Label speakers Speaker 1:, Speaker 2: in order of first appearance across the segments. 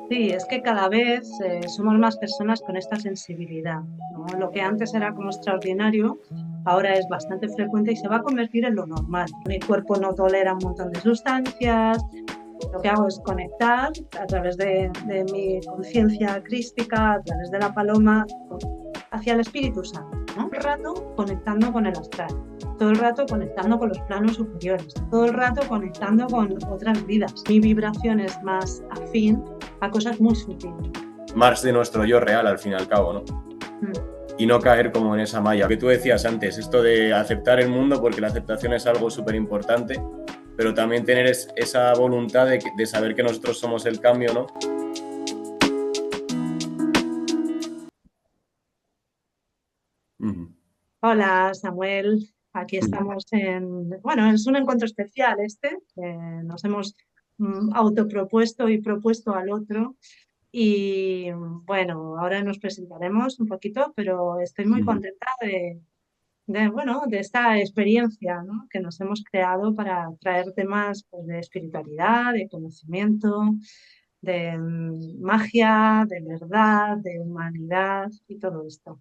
Speaker 1: Sí, es que cada vez somos más personas con esta sensibilidad, ¿no? Lo que antes era como extraordinario, ahora es bastante frecuente y se va a convertir en lo normal. Mi cuerpo no tolera un montón de sustancias. Lo que hago es conectar a través de mi conciencia crística, a través de la paloma, hacia el Espíritu Santo, ¿no? Todo el rato conectando con el astral, todo el rato conectando con los planos superiores, todo el rato conectando con otras vidas. Mi vibración es más afín a cosas muy sutiles.
Speaker 2: Más de nuestro yo real, al fin y al cabo, ¿no? Y no caer como en esa malla. Que tú decías antes, esto de aceptar el mundo, porque la aceptación es algo súper importante, pero también tener esa voluntad de saber que nosotros somos el cambio, ¿no?
Speaker 1: Hola, Samuel. Aquí estamos bueno, es un encuentro especial este. Nos hemos autopropuesto y propuesto al otro. Y bueno, ahora nos presentaremos un poquito, pero estoy muy contenta bueno, de esta experiencia, ¿no? Que nos hemos creado para traer temas pues, de espiritualidad, de conocimiento, de magia, de verdad, de humanidad y todo esto.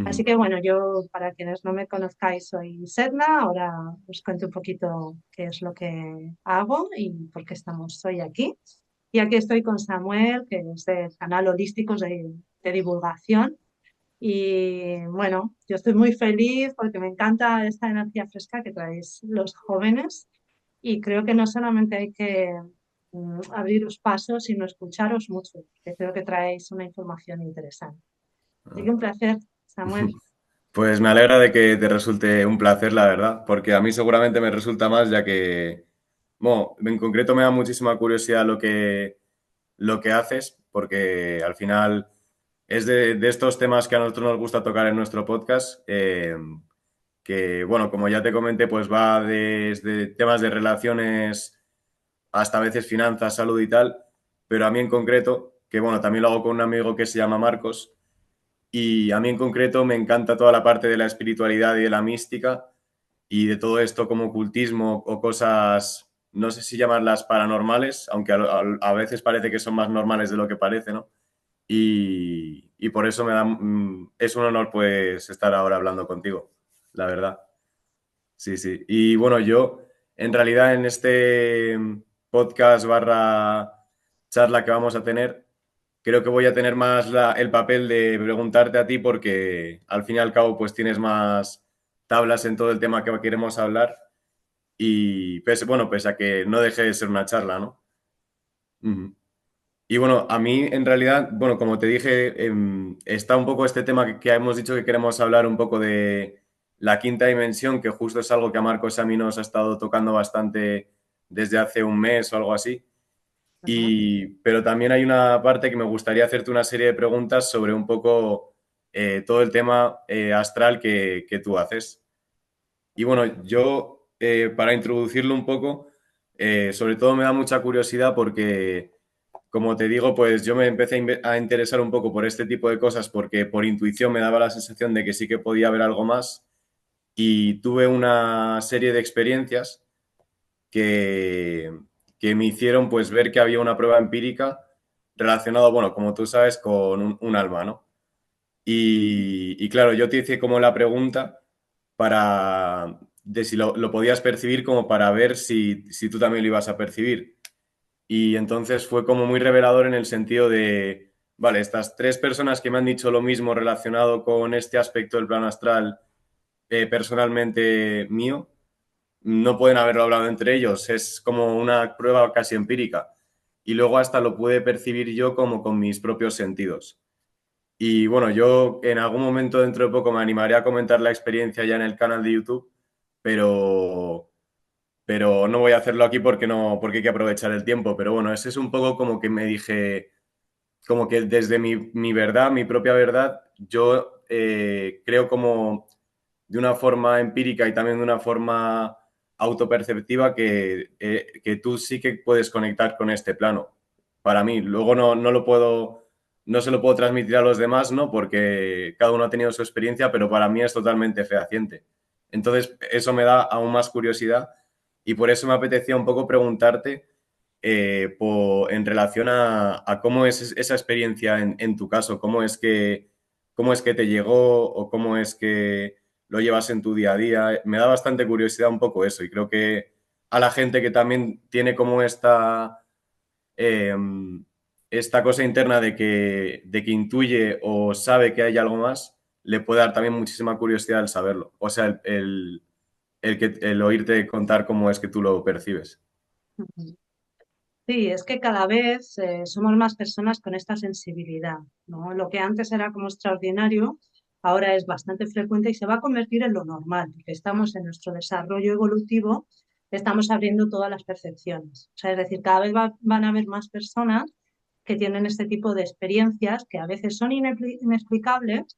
Speaker 1: Así que bueno, yo para quienes no me conozcáis soy Sedna, ahora os cuento un poquito qué es lo que hago y por qué estamos hoy aquí. Y aquí estoy con Samuel, que es del canal Holísticos de Divulgación. Y bueno, yo estoy muy feliz porque me encanta esta energía fresca que traéis los jóvenes y creo que no solamente hay que abriros pasos, sino escucharos mucho, que creo que traéis una información interesante. Así que un placer, Samuel.
Speaker 2: Pues me alegra de que te resulte un placer, la verdad, porque a mí seguramente me resulta más, ya que, bueno, en concreto me da muchísima curiosidad lo que haces, porque al final es de estos temas que a nosotros nos gusta tocar en nuestro podcast, que, bueno, como ya te comenté, pues va desde temas de relaciones hasta a veces finanzas, salud y tal, pero a mí en concreto, que bueno, también lo hago con un amigo que se llama Marcos, y a mí en concreto me encanta toda la parte de la espiritualidad y de la mística y de todo esto como ocultismo o cosas, no sé si llamarlas paranormales, aunque a veces parece que son más normales de lo que parece, ¿no? Y por eso es un honor pues estar ahora hablando contigo, la verdad. Sí, sí. Y bueno, yo en realidad en este podcast barra charla que vamos a tener, creo que voy a tener más el papel de preguntarte a ti porque al fin y al cabo pues tienes más tablas en todo el tema que queremos hablar y bueno, pese a que no deje de ser una charla, ¿no? Ujú. Y bueno, a mí en realidad, bueno, como te dije, está un poco este tema que hemos dicho que queremos hablar un poco de la quinta dimensión, que justo es algo que a Marcos y a mí nos ha estado tocando bastante desde hace un mes o algo así.
Speaker 1: Ajá.
Speaker 2: Pero también hay una parte que me gustaría hacerte una serie de preguntas sobre un poco todo el tema astral que tú haces. Y bueno, yo para introducirlo un poco, sobre todo me da mucha curiosidad porque como te digo, pues yo me empecé a interesar un poco por este tipo de cosas porque por intuición me daba la sensación de que sí que podía haber algo más y tuve una serie de experiencias que, que me hicieron pues ver que había una prueba empírica relacionada, bueno, como tú sabes, con un alma, ¿no? Y claro, yo te hice como la pregunta de si lo podías percibir como para ver si tú también lo ibas a percibir. Y entonces fue como muy revelador en el sentido de, vale, estas tres personas que me han dicho lo mismo relacionado con este aspecto del plano astral personalmente mío, no pueden haberlo hablado entre ellos, es como una prueba casi empírica. Y luego hasta lo pude percibir yo como con mis propios sentidos. Y bueno, yo en algún momento dentro de poco me animaré a comentar la experiencia ya en el canal de YouTube, pero no voy a hacerlo aquí porque no, porque hay que aprovechar el tiempo. Pero bueno, ese es un poco como que me dije, como que desde mi verdad, mi propia verdad, yo creo como de una forma empírica y también de una forma autoperceptiva que tú sí que puedes conectar con este plano. Para mí, luego no lo puedo, no se lo puedo transmitir a los demás, ¿no? Porque cada uno ha tenido su experiencia, pero para mí es totalmente fehaciente. Entonces, eso me da aún más curiosidad y por eso me apetecía un poco preguntarte. en relación a cómo es esa experiencia en tu caso, cómo es que te llegó o cómo es que lo llevas en tu día a día. Me da bastante curiosidad un poco eso y creo que a la gente que también tiene como eh, esta cosa interna de que intuye o sabe que hay algo más, le puede dar también muchísima curiosidad el saberlo. O sea, el oírte contar cómo es que tú lo percibes.
Speaker 1: Sí, es que cada vez somos más personas con esta sensibilidad, ¿no? Lo que antes era como extraordinario, ahora es bastante frecuente y se va a convertir en lo normal, porque estamos en nuestro desarrollo evolutivo, estamos abriendo todas las percepciones. O sea, es decir, cada vez van a haber más personas que tienen este tipo de experiencias que a veces son inexplicables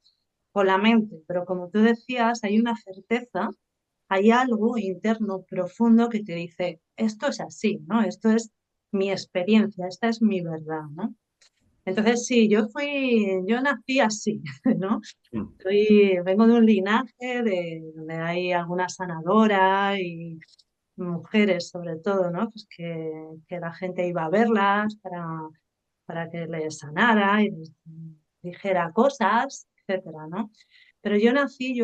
Speaker 1: con la mente, pero como tú decías, hay una certeza, hay algo interno profundo que te dice, esto es así, ¿no? Esto es mi experiencia, esta es mi verdad, ¿no? Entonces, sí, yo nací así, ¿no?
Speaker 2: Mm.
Speaker 1: Vengo de un linaje donde hay alguna sanadora y mujeres sobre todo, ¿no? Pues que la gente iba a verlas para que les sanara y les dijera cosas, etcétera, ¿no? Pero yo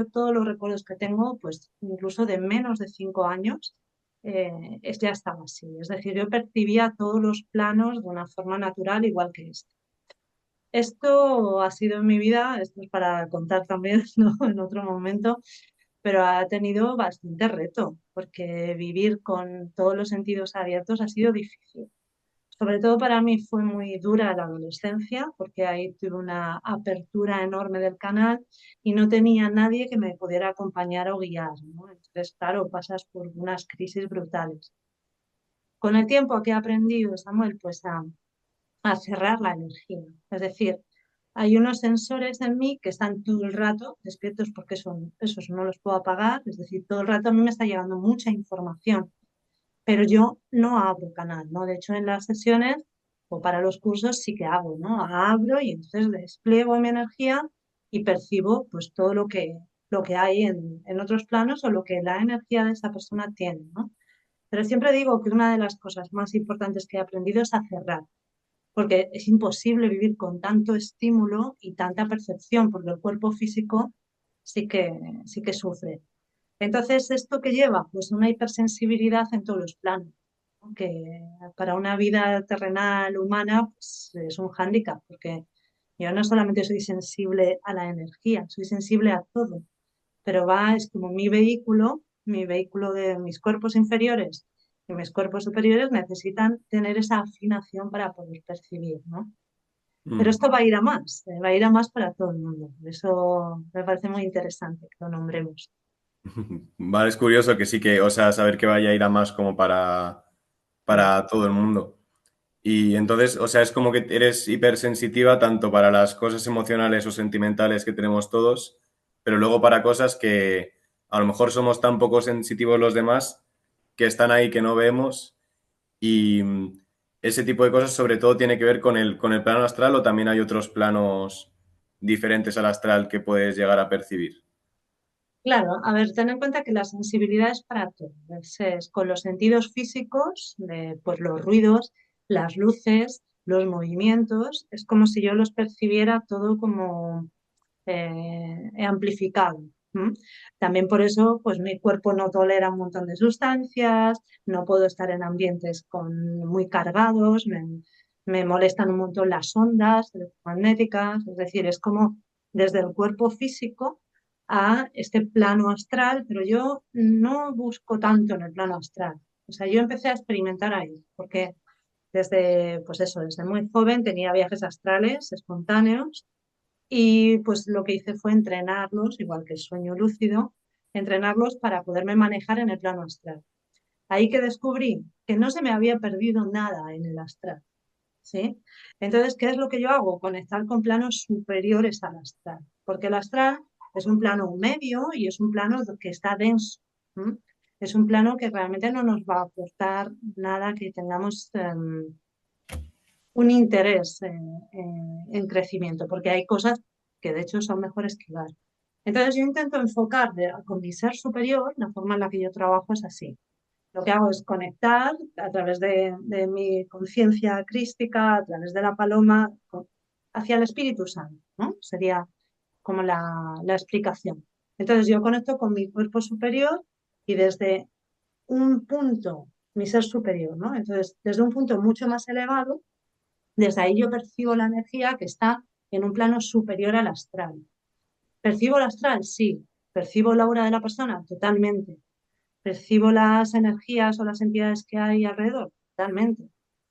Speaker 1: todos los recuerdos que tengo, pues incluso de menos de 5 años, ya estaba así. Es decir, yo percibía todos los planos de una forma natural, igual que este. Esto ha sido en mi vida, esto es para contar también, ¿no? En otro momento, pero ha tenido bastante reto, porque vivir con todos los sentidos abiertos ha sido difícil. Sobre todo para mí fue muy dura la adolescencia, porque ahí tuve una apertura enorme del canal y no tenía nadie que me pudiera acompañar o guiar, ¿no? Entonces, claro, pasas por unas crisis brutales. Con el tiempo que he aprendido, Samuel, pues a cerrar la energía. Es decir, hay unos sensores en mí que están todo el rato despiertos porque son, esos no los puedo apagar, es decir, todo el rato a mí me está llegando mucha información, pero yo no abro canal, ¿no? De hecho, en las sesiones o para los cursos sí que hago, ¿no? Abro y entonces despliego mi energía y percibo pues todo lo que hay en otros planos o lo que la energía de esa persona tiene, ¿no? Pero siempre digo que una de las cosas más importantes que he aprendido es a cerrar, porque es imposible vivir con tanto estímulo y tanta percepción, porque el cuerpo físico sí sí que sufre. Entonces, ¿esto que lleva? Pues una hipersensibilidad en todos los planos, ¿no? Que para una vida terrenal humana pues, es un hándicap, porque yo no solamente soy sensible a la energía, soy sensible a todo, pero es como mi vehículo de mis cuerpos inferiores y mis cuerpos superiores necesitan tener esa afinación para poder percibir, ¿no? Pero
Speaker 2: Mm.
Speaker 1: esto va a ir a más, va a ir a más para todo el mundo. Eso me parece muy interesante que lo nombremos.
Speaker 2: Vale, es curioso que sí que, o sea, saber que vaya a ir a más como
Speaker 1: Mm.
Speaker 2: para todo el mundo. Y entonces, o sea, es como que eres hipersensitiva tanto para las cosas emocionales o sentimentales que tenemos todos, pero luego para cosas que a lo mejor somos tan poco sensitivos los demás que están ahí que no vemos y ese tipo de cosas sobre todo tiene que ver con el plano astral o también hay otros planos diferentes al astral que puedes llegar a percibir.
Speaker 1: Claro, a ver, ten en cuenta que la sensibilidad es para todo. Es con los sentidos físicos, pues los ruidos, las luces, los movimientos, es como si yo los percibiera todo como amplificado. ¿M? También por eso, pues mi cuerpo no tolera un montón de sustancias, no puedo estar en ambientes muy cargados, me molestan un montón las ondas electromagnéticas, es decir, es como desde el cuerpo físico a este plano astral, pero yo no busco tanto en el plano astral. O sea, yo empecé a experimentar ahí, porque pues eso, desde muy joven tenía viajes astrales espontáneos y pues lo que hice fue entrenarlos, igual que el sueño lúcido, entrenarlos para poderme manejar en el plano astral. Ahí que descubrí que no se me había perdido nada en el astral, ¿sí? Entonces, ¿qué es lo que yo hago? Conectar con planos superiores al astral, porque el astral es un plano medio y es un plano que está denso. ¿M? Es un plano que realmente no nos va a aportar nada que tengamos un interés en crecimiento, porque hay cosas que de hecho son mejor esquivar. Entonces yo intento enfocar con mi ser superior, la forma en la que yo trabajo es así. lo que hago es conectar a través de mi conciencia crística, a través de la paloma, hacia el Espíritu Santo, ¿no? Sería como la explicación. Entonces yo conecto con mi cuerpo superior y desde un punto, mi ser superior, ¿no? Entonces, desde un punto mucho más elevado, desde ahí yo percibo la energía que está en un plano superior al astral. ¿Percibo el astral? Sí. ¿Percibo la aura de la persona? Totalmente. ¿Percibo las energías o las entidades que hay alrededor? Totalmente.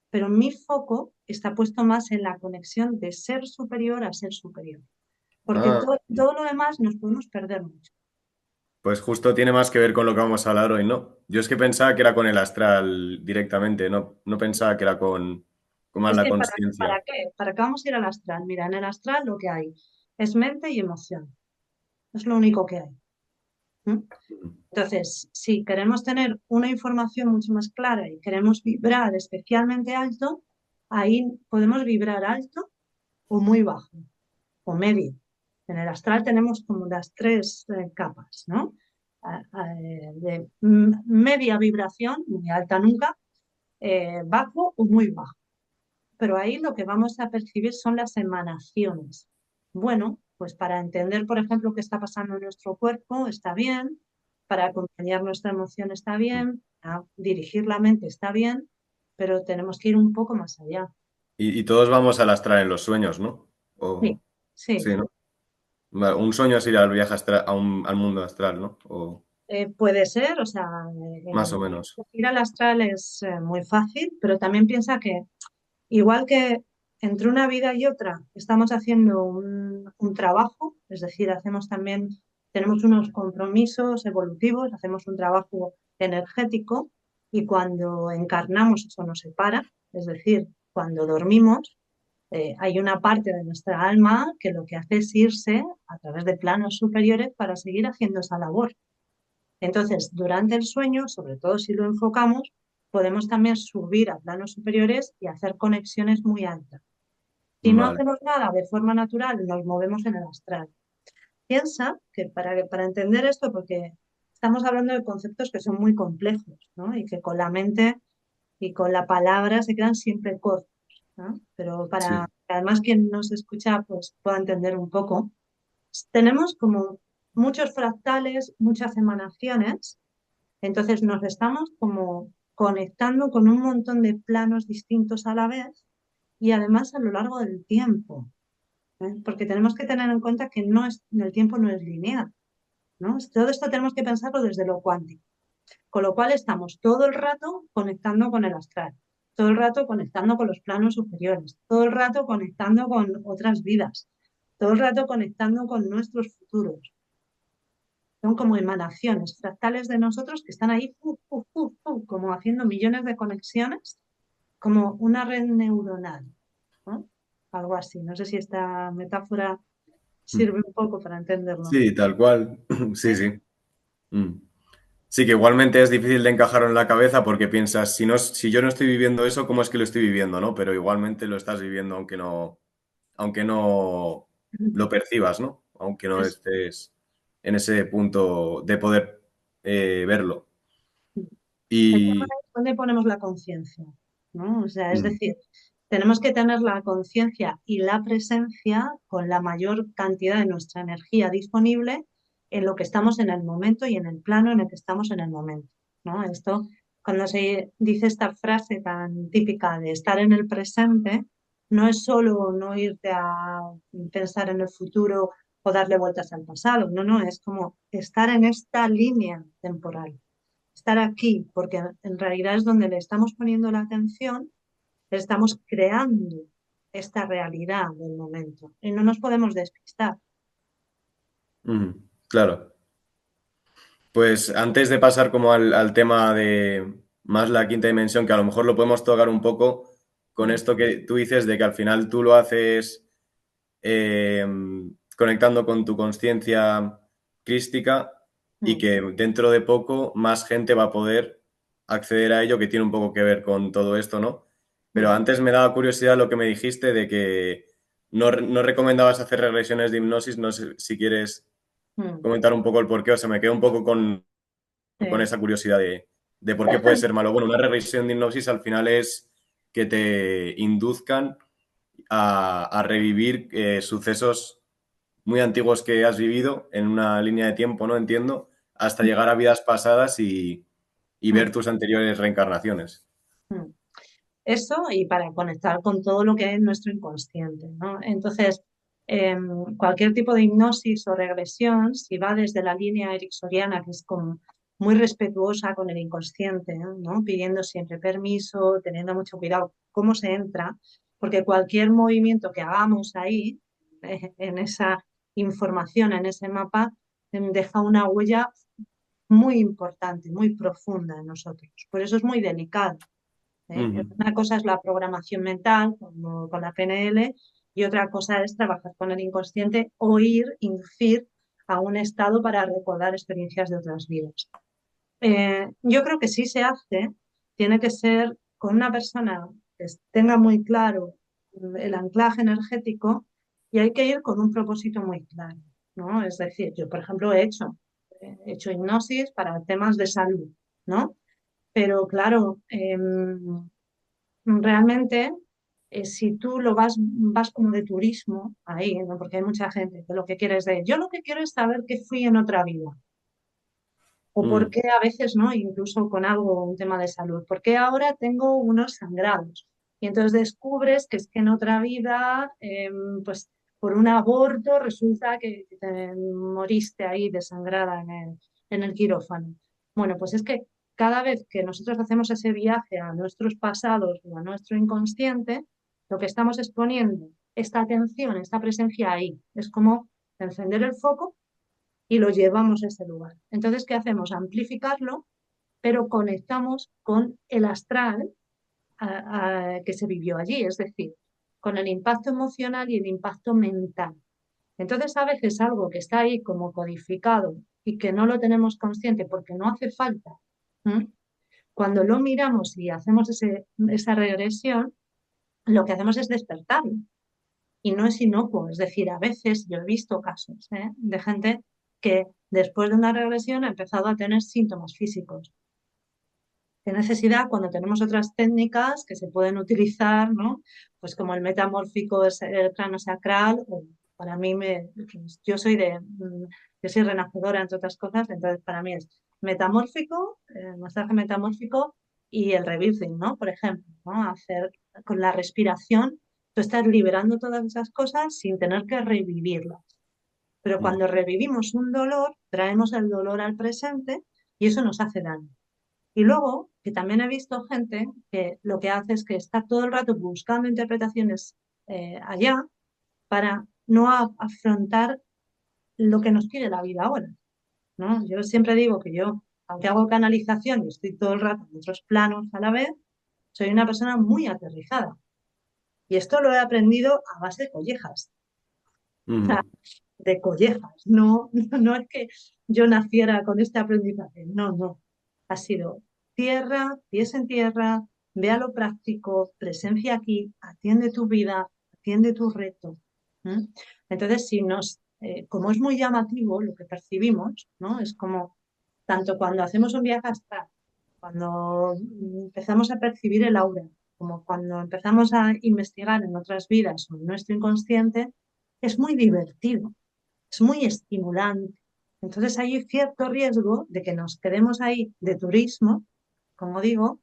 Speaker 1: Pero mi foco está puesto más en la conexión de ser superior a ser superior. Porque
Speaker 2: Ah,
Speaker 1: todo lo demás nos podemos perder mucho.
Speaker 2: pues justo tiene más que ver con lo que vamos a hablar hoy, ¿no? Yo es que pensaba que era con el astral directamente, no pensaba que era con más
Speaker 1: Es
Speaker 2: la
Speaker 1: que
Speaker 2: consciencia.
Speaker 1: ¿para qué? ¿Para qué vamos a ir al astral? Mira, en el astral lo que hay es mente y emoción. Es lo único que hay. ¿Mm? Entonces, si queremos tener una información mucho más clara y queremos vibrar especialmente alto, ahí podemos vibrar alto o muy bajo o medio. En el astral tenemos como las tres capas, ¿no? De media vibración, muy alta nunca, bajo o muy bajo. Pero ahí lo que vamos a percibir son las emanaciones. Bueno, pues para entender, por ejemplo, qué está pasando en nuestro cuerpo está bien, para acompañar nuestra emoción está bien, para dirigir la mente está bien, pero tenemos que ir un poco más allá.
Speaker 2: Y todos vamos al astral en los sueños, ¿no?
Speaker 1: Sí,
Speaker 2: O,
Speaker 1: sí.
Speaker 2: sí, ¿no? Vale, un sueño es ir al viaje astral, al mundo astral, ¿no? O
Speaker 1: Puede ser, o sea,
Speaker 2: más o menos.
Speaker 1: ir al astral es muy fácil, pero también piensa que igual que entre una vida y otra estamos haciendo un trabajo, es decir, hacemos también, tenemos unos compromisos evolutivos, hacemos un trabajo energético y cuando encarnamos eso nos separa, es decir, cuando dormimos, hay una parte de nuestra alma que lo que hace es irse a través de planos superiores para seguir haciendo esa labor. Entonces, durante el sueño, sobre todo si lo enfocamos, podemos también subir a planos superiores y hacer conexiones muy altas. Si no
Speaker 2: Vale,
Speaker 1: hacemos nada de forma natural, nos movemos en el astral. Piensa que para entender esto, porque estamos hablando de conceptos que son muy complejos, ¿no? Y que con la mente y con la palabra se quedan siempre cortos, ¿no? Pero para
Speaker 2: sí.
Speaker 1: que además quien nos escucha pues, pueda entender un poco, tenemos como muchos fractales, muchas emanaciones, entonces nos estamos como conectando con un montón de planos distintos a la vez y además a lo largo del tiempo, ¿eh? Porque tenemos que tener en cuenta que el tiempo no es lineal, ¿no? Todo esto tenemos que pensarlo desde lo cuántico, con lo cual estamos todo el rato conectando con el astral, todo el rato conectando con los planos superiores, todo el rato conectando con otras vidas, todo el rato conectando con nuestros futuros. Son como emanaciones fractales de nosotros que están ahí, como haciendo millones de conexiones, como una red neuronal, ¿no? Algo así. No sé si esta metáfora sirve un poco para entenderlo.
Speaker 2: Sí, tal cual. Sí,
Speaker 1: ¿Sí?
Speaker 2: sí. Mm. Sí, que igualmente es difícil de encajarlo en la cabeza porque piensas, si yo no estoy viviendo eso, ¿cómo es que lo estoy viviendo, no? Pero igualmente lo estás viviendo aunque no lo percibas, ¿no? Aunque no
Speaker 1: Es-
Speaker 2: estés en ese punto de poder verlo.
Speaker 1: el tema
Speaker 2: Y
Speaker 1: es dónde ponemos la conciencia, ¿no? O sea, es
Speaker 2: mm,
Speaker 1: decir, tenemos que tener la conciencia y la presencia con la mayor cantidad de nuestra energía disponible en lo que estamos en el momento y en el plano en el que estamos en el momento, ¿no? Esto, cuando se dice esta frase tan típica de estar en el presente, no es solo no irte a pensar en el futuro o darle vueltas al pasado, no, no, es como estar en esta línea temporal, estar aquí, porque en realidad es donde le estamos poniendo la atención, estamos creando esta realidad del momento y no nos podemos despistar.
Speaker 2: claro, pues antes de pasar como al tema de más la quinta dimensión, que a lo mejor lo podemos tocar un poco con
Speaker 1: Mm,
Speaker 2: esto que tú dices de que al final tú lo haces eh, conectando con tu conciencia crística y
Speaker 1: mm,
Speaker 2: que dentro de poco más gente va a poder acceder a ello, que tiene un poco que ver con todo esto, ¿no? Pero
Speaker 1: mm,
Speaker 2: antes me daba curiosidad lo que me dijiste de que no recomendabas hacer regresiones de hipnosis, no sé si quieres
Speaker 1: mm.
Speaker 2: comentar un poco el porqué, o sea, me quedo un poco con
Speaker 1: Sí.
Speaker 2: esa curiosidad de por qué puede ser malo. Bueno, una regresión de hipnosis al final es que te induzcan a revivir sucesos muy antiguos que has vivido en una línea de tiempo, ¿no? Entiendo, hasta llegar a vidas pasadas y ver tus anteriores reencarnaciones.
Speaker 1: Eso y para conectar con todo lo que es nuestro inconsciente, ¿no? Entonces, cualquier tipo de hipnosis o regresión, si va desde la línea ericksoniana, que es como muy respetuosa con el inconsciente, ¿no? Pidiendo siempre permiso, teniendo mucho cuidado cómo se entra, porque cualquier movimiento que hagamos ahí, en esa información, en ese mapa, deja una huella muy importante, muy profunda en nosotros. Por eso es muy delicado.
Speaker 2: Ujú.
Speaker 1: Una cosa es la programación mental, como con la PNL, y otra cosa es trabajar con el inconsciente o inducir a un estado para recordar experiencias de otras vidas. Yo creo que sí se hace, tiene que ser con una persona que tenga muy claro el anclaje energético y hay que ir con un propósito muy claro, ¿no? Es decir, yo, por ejemplo, he hecho hipnosis para temas de salud, ¿no? Pero claro, realmente, si tú vas como de turismo ahí, ¿no? Porque hay mucha gente que lo que quiere es yo lo que quiero es saber qué fui en otra vida. O por
Speaker 2: Mm.
Speaker 1: qué a veces, ¿no? Incluso con algo, un tema de salud. ¿Por qué ahora tengo unos sangrados? Y entonces descubres que es que en otra vida, pues por un aborto, resulta que te moriste ahí desangrada en el quirófano. Bueno, pues es que cada vez que nosotros hacemos ese viaje a nuestros pasados o a nuestro inconsciente, lo que estamos es poniendo esta atención, esta presencia ahí. Es como encender el foco y lo llevamos a ese lugar. Entonces, ¿qué hacemos? Amplificarlo, pero conectamos con el astral que se vivió allí, es decir, con el impacto emocional y el impacto mental. Entonces, a veces algo que está ahí como codificado y que no lo tenemos consciente porque no hace falta, ¿m? Cuando lo miramos y hacemos esa regresión, lo que hacemos es despertarlo. Y no es inocuo, es decir, a veces yo he visto casos, de gente que después de una regresión ha empezado a tener síntomas físicos. ¿Qué necesidad cuando tenemos otras técnicas que se pueden utilizar, ¿no? Pues como el metamórfico, el plano sacral, o para mí, yo soy renacedora, entre otras cosas, entonces para mí es metamórfico, masaje metamórfico y el rebirthing, ¿no? Por ejemplo, ¿no? Hacer con la respiración, tú estás liberando todas esas cosas sin tener que revivirlas. Pero
Speaker 2: Mm.
Speaker 1: cuando revivimos un dolor, traemos el dolor al presente y eso nos hace daño. Y luego, que también he visto gente que lo que hace es que está todo el rato buscando interpretaciones allá para no afrontar lo que nos pide la vida ahora, ¿no? Yo siempre digo que yo, aunque hago canalización y estoy todo el rato en otros planos a la vez, soy una persona muy aterrizada. Y esto lo he aprendido a base de collejas,
Speaker 2: Mm.
Speaker 1: de collejas. No, no es que yo naciera con este aprendizaje, no, no. Ha sido tierra, pies en tierra, ve a lo práctico, presencia aquí, atiende tu vida, atiende tu reto. ¿Mm? Entonces, como es muy llamativo lo que percibimos, ¿no? Es como tanto cuando hacemos un viaje astral, cuando empezamos a percibir el aura, como cuando empezamos a investigar en otras vidas o en nuestro inconsciente, es muy divertido, es muy estimulante. Entonces hay cierto riesgo de que nos quedemos ahí de turismo, como digo,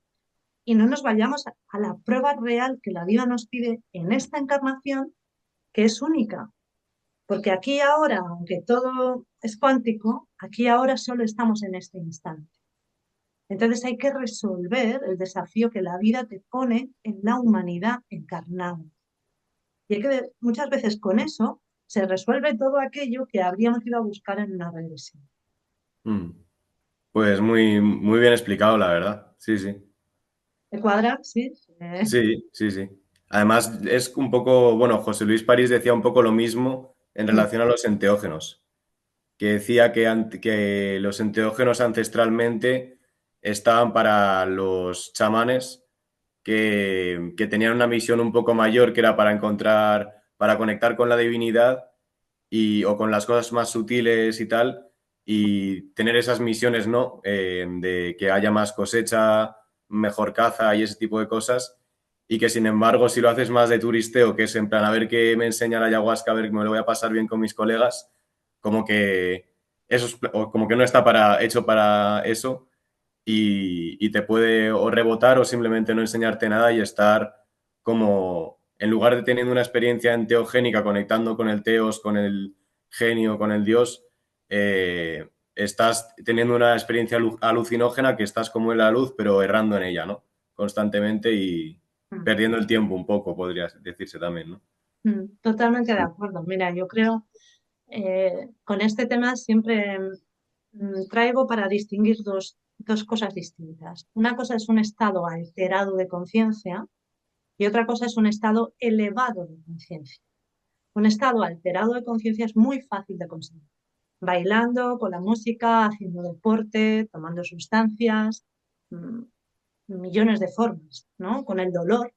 Speaker 1: y no nos vayamos a la prueba real que la vida nos pide en esta encarnación, que es única. Porque aquí ahora, aunque todo es cuántico, aquí ahora solo estamos en este instante. Entonces hay que resolver el desafío que la vida te pone en la humanidad encarnada. Y muchas veces con eso se resuelve todo aquello que habríamos ido a buscar en una regresión.
Speaker 2: Mm. Pues muy, muy bien explicado, la verdad. Sí, sí.
Speaker 1: ¿Te cuadra? Sí.
Speaker 2: Sí, sí, sí. Además, es un poco, bueno, José Luis París decía un poco lo mismo en relación a los enteógenos, que decía que los enteógenos ancestralmente estaban para los chamanes que tenían una misión un poco mayor, que era para encontrar, para conectar con la divinidad o con las cosas más sutiles y tal, y tener esas misiones, ¿no? De que haya más cosecha, mejor caza y ese tipo de cosas. Y que sin embargo, si lo haces más de turisteo, que es en plan a ver qué me enseña la ayahuasca, a ver que me lo voy a pasar bien con mis colegas, como que eso o como que no está hecho para eso y te puede o rebotar o simplemente no enseñarte nada y estar como, en lugar de teniendo una experiencia enteogénica conectando con el teos, con el genio, con el dios, estás teniendo una experiencia alucinógena que estás como en la luz, pero errando en ella, ¿no? Constantemente y
Speaker 1: Mm,
Speaker 2: perdiendo el tiempo un poco, podría decirse también, ¿no?
Speaker 1: Totalmente de acuerdo. Mira, yo creo, con este tema siempre traigo para distinguir dos cosas distintas. Una cosa es un estado alterado de conciencia y otra cosa es un estado elevado de conciencia. Un estado alterado de conciencia es muy fácil de conseguir. Bailando, con la música, haciendo deporte, tomando sustancias, mm, millones de formas, ¿no? Con el dolor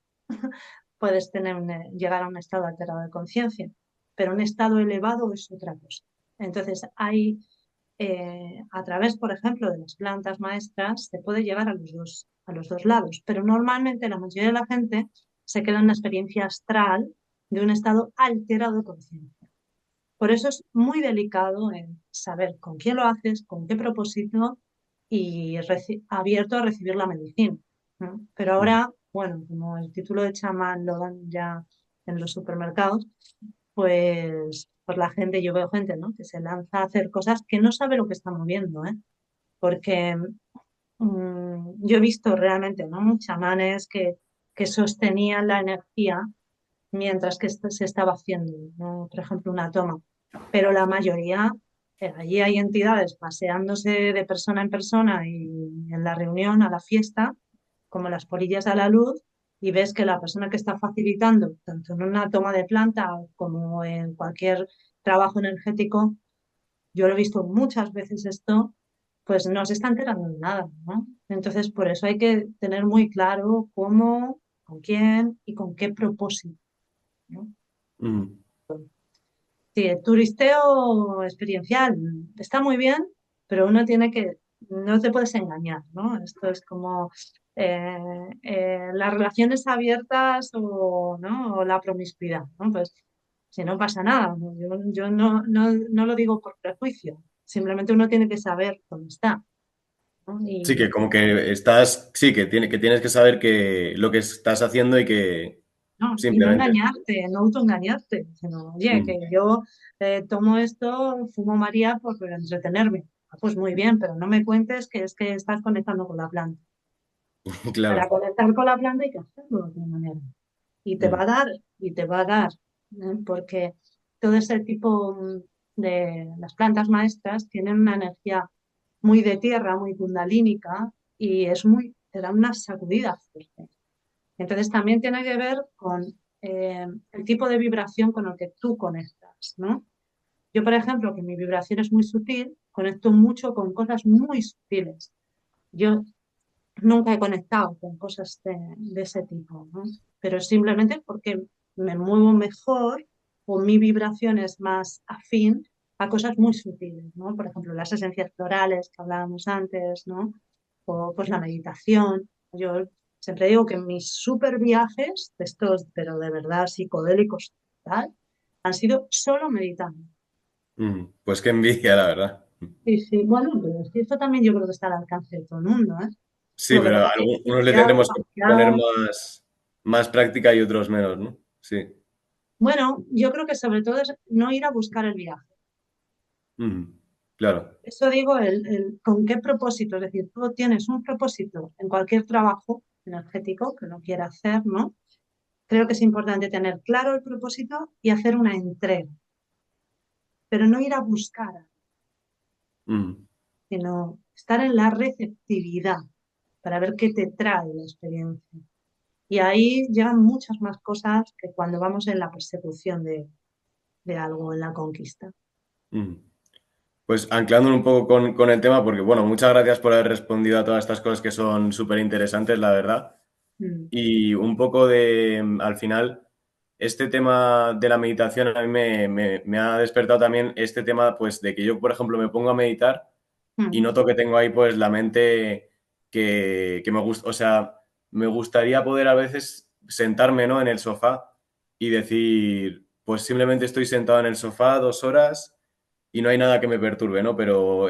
Speaker 1: puedes llegar a un estado alterado de conciencia, pero un estado elevado es otra cosa. Entonces, a través, por ejemplo, de las plantas maestras, se puede llegar a los dos lados, pero normalmente la mayoría de la gente se queda en una experiencia astral de un estado alterado de conciencia. Por eso es muy delicado en saber con quién lo haces, con qué propósito y abierto a recibir la medicina, ¿no? Pero ahora, bueno, como el título de chamán lo dan ya en los supermercados, pues la gente, yo veo gente, ¿no? Que se lanza a hacer cosas que no sabe lo que está moviendo, ¿eh? Porque yo he visto realmente, ¿no? Chamanes que sostenían la energía mientras que esto se estaba haciendo, ¿no? Por ejemplo, una toma. Pero la mayoría, allí hay entidades paseándose de persona en persona y en la reunión, a la fiesta, como las polillas a la luz, y ves que la persona que está facilitando, tanto en una toma de planta como en cualquier trabajo energético, yo lo he visto muchas veces esto, pues no se está enterando de nada, ¿no? Entonces, por eso hay que tener muy claro cómo, con quién y con qué propósito, ¿no?
Speaker 2: Mm.
Speaker 1: Sí, el turisteo experiencial está muy bien, pero uno tiene que, no te puedes engañar, ¿no? Esto es como las relaciones abiertas o, ¿no? O la promiscuidad, ¿no? Pues si no pasa nada, ¿no? Yo no lo digo por prejuicio, simplemente uno tiene que saber dónde está, ¿no?
Speaker 2: Sí, que como que estás, sí, que tienes que saber que lo que estás haciendo y que
Speaker 1: No, y no
Speaker 2: simplemente.
Speaker 1: engañarte, no autoengañarte, sino, oye, que
Speaker 2: Mm.
Speaker 1: yo tomo esto, fumo María por entretenerme. Ah, pues muy bien, pero no me cuentes que es que estás conectando con la planta. Para
Speaker 2: Claro.
Speaker 1: conectar con la planta hay que hacerlo de otra manera. Y te va a
Speaker 2: Mm.
Speaker 1: dar, y te va a dar, porque todo ese tipo de las plantas maestras tienen una energía muy de tierra, muy kundalínica, y te da una sacudida fuerte. Entonces también tiene que ver con el tipo de vibración con el que tú conectas, ¿no? Yo, por ejemplo, que mi vibración es muy sutil, conecto mucho con cosas muy sutiles. Yo nunca he conectado con cosas de ese tipo, ¿no? Pero simplemente porque me muevo mejor o mi vibración es más afín a cosas muy sutiles, ¿no? Por ejemplo, las esencias florales que hablábamos antes, ¿no? O pues la meditación. Yo siempre digo que mis super viajes, de estos, pero de verdad psicodélicos, tal, han sido solo meditando.
Speaker 2: Pues qué envidia, la verdad.
Speaker 1: Sí, sí, bueno, pero es que esto también yo creo que está al alcance de todo el mundo, ¿eh?
Speaker 2: Sí,
Speaker 1: Lo que
Speaker 2: pero a
Speaker 1: pasa es que
Speaker 2: algunos le
Speaker 1: ya
Speaker 2: tendremos que poner
Speaker 1: demasiado.
Speaker 2: más práctica y otros menos, ¿no? Sí.
Speaker 1: Bueno, yo creo que sobre todo es no ir a buscar el viaje.
Speaker 2: Mm. Claro.
Speaker 1: Eso digo, con qué propósito. Es decir, tú tienes un propósito en cualquier trabajo energético que lo quiera hacer, ¿no? Creo que es importante tener claro el propósito y hacer una entrega, pero no ir a buscar,
Speaker 2: Mm.
Speaker 1: sino estar en la receptividad para ver qué te trae la experiencia. Y ahí llegan muchas más cosas que cuando vamos en la persecución de algo, en la conquista.
Speaker 2: Mm. Pues anclándolo un poco con el tema, porque bueno, muchas gracias por haber respondido a todas estas cosas que son súper interesantes, la verdad.
Speaker 1: Mm.
Speaker 2: Y un poco de, al final. este tema de la meditación a mí me ha despertado también este tema, pues, de que yo, por ejemplo, me pongo a meditar y
Speaker 1: Mm,
Speaker 2: noto que tengo ahí, pues, la mente que me gusta, o sea, me gustaría poder a veces sentarme, ¿no?, en el sofá y decir, pues, simplemente estoy sentado en el sofá 2 horas y no hay nada que me perturbe, ¿no? Pero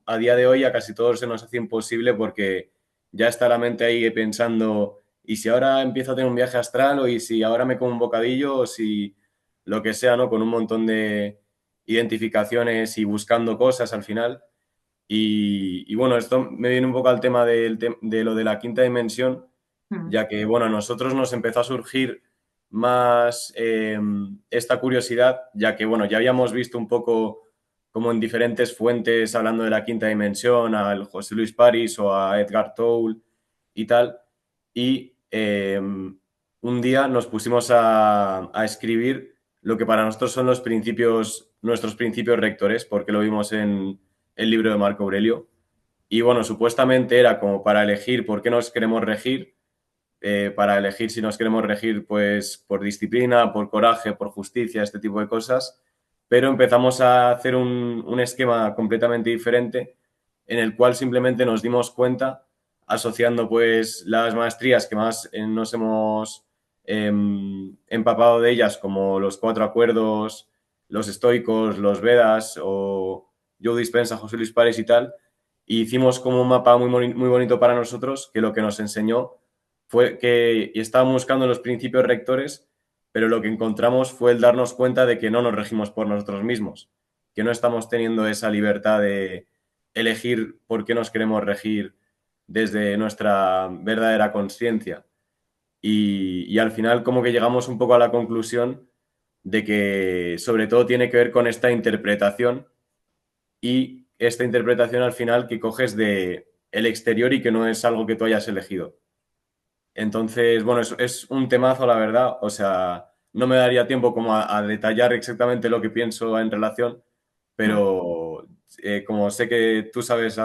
Speaker 2: a día de hoy a casi todos se nos hace imposible porque ya está la mente ahí pensando, ¿y si ahora empiezo a tener un viaje astral o y si ahora me como un bocadillo o si lo que sea, ¿no? Con un montón de identificaciones y buscando cosas al final. Y bueno, esto me viene un poco al tema de lo de la quinta dimensión,
Speaker 1: mm,
Speaker 2: ya que, bueno, a nosotros nos empezó a surgir más esta curiosidad, ya que, bueno, ya habíamos visto un poco como en diferentes fuentes hablando de la quinta dimensión, al José Luis París o a Edgar Toll y tal. Y un día nos pusimos a escribir lo que para nosotros son los principios, nuestros principios rectores, porque lo vimos en el libro de Marco Aurelio. Y bueno, supuestamente era como para elegir por qué nos queremos regir, para elegir si nos queremos regir pues por disciplina, por coraje, por justicia, este tipo de cosas. Pero empezamos a hacer un esquema completamente diferente en el cual simplemente nos dimos cuenta, asociando pues las maestrías que más nos hemos empapado de ellas, como los cuatro acuerdos, los estoicos, los Vedas o Joe Dispensa, José Luis Párez y tal, y hicimos como un mapa muy bonito para nosotros que lo que nos enseñó fue que y estábamos buscando los principios rectores, pero lo que encontramos fue el darnos cuenta de que no nos regimos por nosotros mismos, que no estamos teniendo esa libertad de elegir por qué nos queremos regir desde nuestra verdadera conciencia. Y al final como que llegamos un poco a la conclusión de que sobre todo tiene que ver con esta interpretación y esta interpretación al final que coges de el exterior y que no es algo que tú hayas elegido. Entonces, bueno, es un temazo, la verdad. O sea, no me daría tiempo como a detallar exactamente lo que pienso en relación,
Speaker 1: mm.
Speaker 2: pero como sé que tú sabes,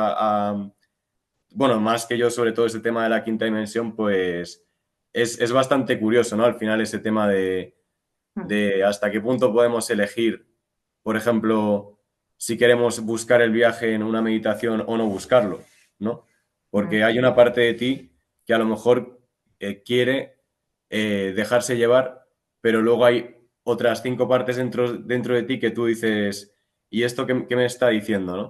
Speaker 2: bueno, más que yo sobre todo ese tema de la quinta dimensión, pues es bastante curioso, ¿no? Al final ese tema
Speaker 1: Mm,
Speaker 2: de hasta qué punto podemos elegir, por ejemplo, si queremos buscar el viaje en una meditación o no buscarlo, ¿no?
Speaker 1: mm,
Speaker 2: Porque hay una parte de ti que a lo mejor quiere dejarse llevar, pero luego hay otras 5 partes dentro de ti que tú dices, ¿y esto qué me está diciendo, no?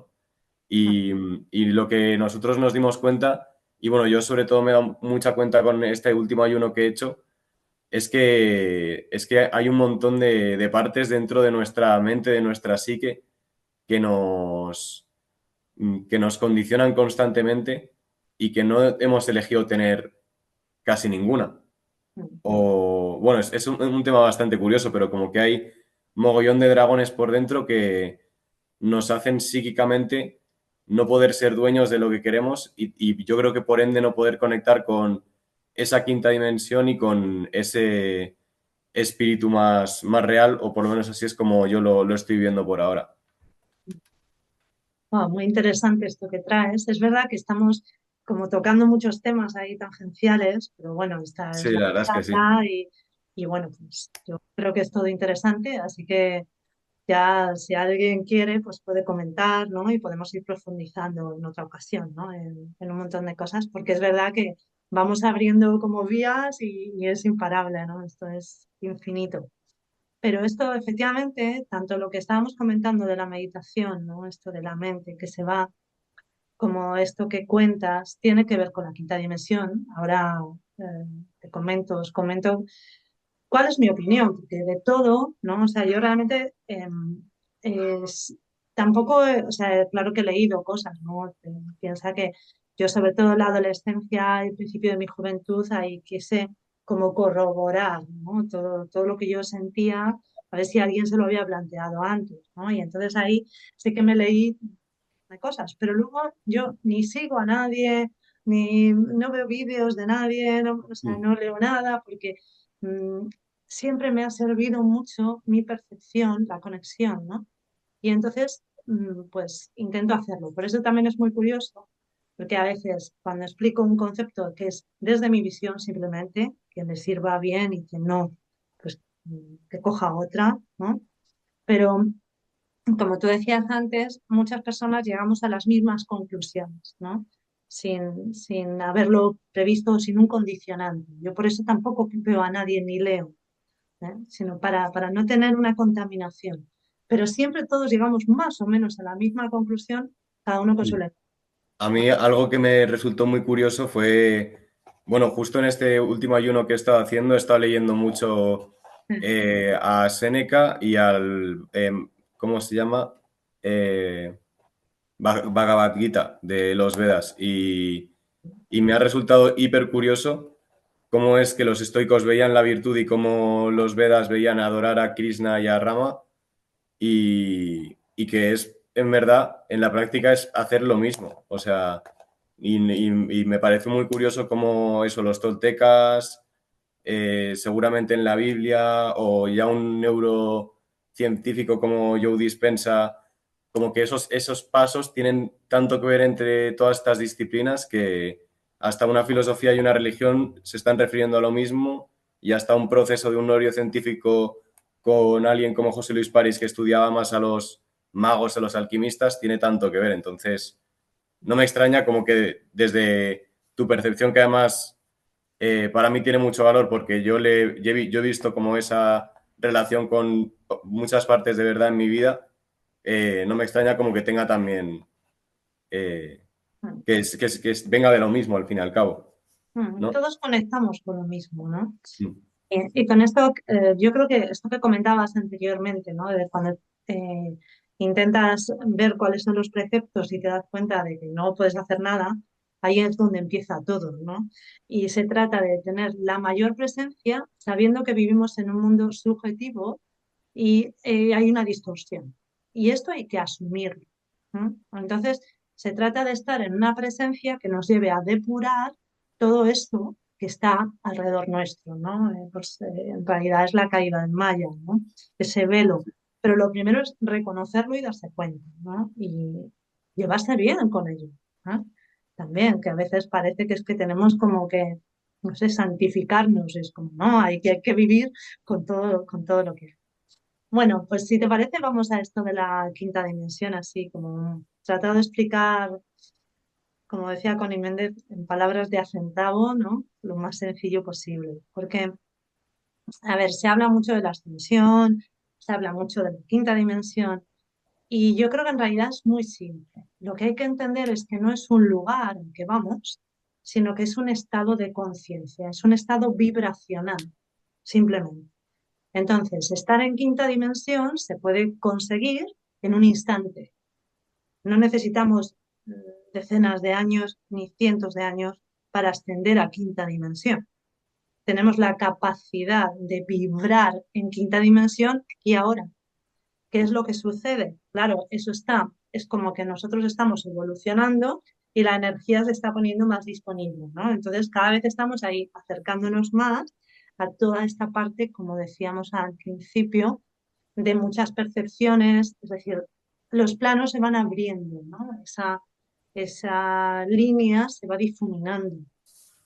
Speaker 1: mm,
Speaker 2: Y, y lo que nosotros nos dimos cuenta, y bueno, yo sobre todo me he dado mucha cuenta con este último ayuno que he hecho, es que hay un montón de partes dentro de nuestra mente, de nuestra psique, que que nos condicionan constantemente y que no hemos elegido tener casi ninguna.
Speaker 1: mm.
Speaker 2: O, bueno, es un tema bastante curioso, pero como que hay mogollón de dragones por dentro que nos hacen psíquicamente no poder ser dueños de lo que queremos y yo creo que por ende no poder conectar con esa quinta dimensión y con ese espíritu más real, o por lo menos así es como yo lo estoy viendo por ahora.
Speaker 1: Muy interesante esto que traes. Es verdad que estamos como tocando muchos temas ahí tangenciales, pero bueno, esta
Speaker 2: Sí,
Speaker 1: es la
Speaker 2: la verdad es que sí.
Speaker 1: charla y bueno, pues yo creo que es todo interesante, así que ya si alguien quiere, pues puede comentar, ¿no? Y podemos ir profundizando en otra ocasión, ¿no? En un montón de cosas, porque es verdad que vamos abriendo como vías y es imparable, ¿no? Esto es infinito. Pero esto efectivamente, tanto lo que estábamos comentando de la meditación, ¿no? Esto de la mente que se va, como esto que cuentas, tiene que ver con la quinta dimensión. Ahora eh, os comento cuál es mi opinión, porque de todo, ¿no? O sea, yo realmente tampoco, o sea, claro que he leído cosas, ¿no? Piensa que yo sobre todo en la adolescencia y el principio de mi juventud ahí quise como corroborar, ¿no? Todo lo que yo sentía, a ver si alguien se lo había planteado antes, ¿no? Y entonces ahí sé que me leí de cosas, pero luego yo ni sigo a nadie, ni no veo vídeos de nadie, o sea,
Speaker 2: Mm.
Speaker 1: no leo nada, porque mm, siempre me ha servido mucho mi percepción, la conexión, ¿no? Y entonces, pues intento hacerlo. Por eso también es muy curioso, porque a veces cuando explico un concepto que es desde mi visión simplemente, que me sirva bien y que no, pues que coja otra, ¿no? Pero como tú decías antes, muchas personas llegamos a las mismas conclusiones, ¿no? Sin haberlo previsto, sin un condicionante. Yo por eso tampoco veo a nadie ni leo, sino para no tener una contaminación. Pero siempre todos llegamos más o menos a la misma conclusión, cada uno con su lectura.
Speaker 2: A mí algo que me resultó muy curioso fue, bueno, justo en este último ayuno que he estado haciendo, he estado leyendo mucho a Séneca y al, ¿cómo se llama? Eh, Bhagavad Gita de los Vedas. Y me ha resultado hiper curioso cómo es que los estoicos veían la virtud y cómo los Vedas veían adorar a Krishna y a Rama y que es, en verdad, en la práctica es hacer lo mismo. O sea, y me parece muy curioso cómo eso, los toltecas, seguramente en la Biblia o ya un neurocientífico como Joe Dispenza, como que esos pasos tienen tanto que ver entre todas estas disciplinas que hasta una filosofía y una religión se están refiriendo a lo mismo y hasta un proceso de un neurocientífico con alguien como José Luis París que estudiaba más a los magos, a los alquimistas, tiene tanto que ver. Entonces, no me extraña como que desde tu percepción, que además para mí tiene mucho valor porque yo he visto como esa relación con muchas partes de verdad en mi vida, no me extraña como que tenga también, eh, venga de lo mismo al fin y al cabo, ¿no?
Speaker 1: Todos conectamos con lo mismo, ¿no?
Speaker 2: Mm.
Speaker 1: Y con esto, yo creo que esto que comentabas anteriormente, ¿no? De cuando eh, intentas ver cuáles son los preceptos y te das cuenta de que no puedes hacer nada, ahí es donde empieza todo, ¿no? Y se trata de tener la mayor presencia sabiendo que vivimos en un mundo subjetivo y hay una distorsión. Y esto hay que asumirlo, ¿no? Entonces, se trata de estar en una presencia que nos lleve a depurar todo esto que está alrededor nuestro, ¿no? En realidad es la caída en Maya, ¿no? Ese velo. Pero lo primero es reconocerlo y darse cuenta, ¿no? Y llevarse bien con ello, ¿no? También, que a veces parece que es que tenemos como que, no sé, santificarnos. Es como, no, hay que vivir con todo lo que bueno, pues si te parece, vamos a esto de la quinta dimensión, así como tratado de explicar, como decía Connie Méndez, en palabras de a centavo, ¿no? Lo más sencillo posible. Porque, a ver, se habla mucho de la ascensión, se habla mucho de la quinta dimensión, y yo creo que en realidad es muy simple. Lo que hay que entender es que no es un lugar en que vamos, sino que es un estado de conciencia, es un estado vibracional, simplemente. Entonces, estar en quinta dimensión se puede conseguir en un instante. No necesitamos decenas de años ni cientos de años para ascender a quinta dimensión. Tenemos la capacidad de vibrar en quinta dimensión y ahora. ¿Qué es lo que sucede? Claro, eso está, es como que nosotros estamos evolucionando y la energía se está poniendo más disponible, ¿no? Entonces, cada vez estamos ahí acercándonos más a toda esta parte, como decíamos al principio, de muchas percepciones, es decir, los planos se van abriendo, ¿no? Esa línea se va difuminando.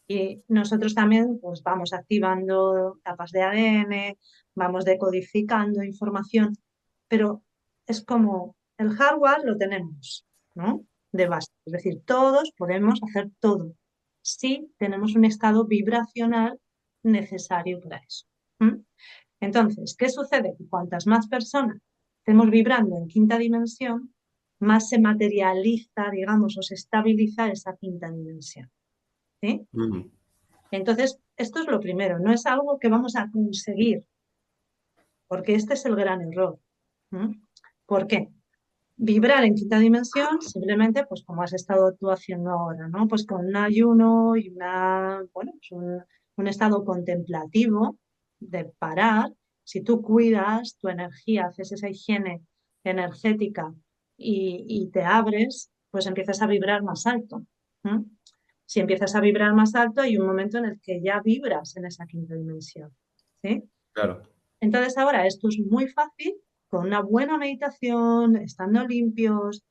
Speaker 1: Y nosotros también pues, vamos activando capas de ADN, vamos decodificando información, pero es como el hardware lo tenemos, ¿no? De base. Es decir, todos podemos hacer todo si tenemos un estado vibracional necesario para eso. ¿Mm? Entonces, ¿qué sucede? Que cuantas más personas estemos vibrando en quinta dimensión, más se materializa, digamos, o se estabiliza esa quinta dimensión. ¿Sí?
Speaker 2: Mm.
Speaker 1: Entonces, esto es lo primero, no es algo que vamos a conseguir, porque este es el gran error. ¿Mm? ¿Por qué? Vibrar en quinta dimensión, simplemente, pues como has estado tú haciendo ahora, ¿no? Pues con un ayuno y bueno, pues un estado contemplativo de parar. Si tú cuidas tu energía, haces esa higiene energética y te abres, pues empiezas a vibrar más alto. ¿Mm? Si empiezas a vibrar más alto, hay un momento en el que ya vibras en esa quinta dimensión. ¿Sí?
Speaker 2: Claro.
Speaker 1: Entonces ahora esto es muy fácil, con una buena meditación, estando limpios,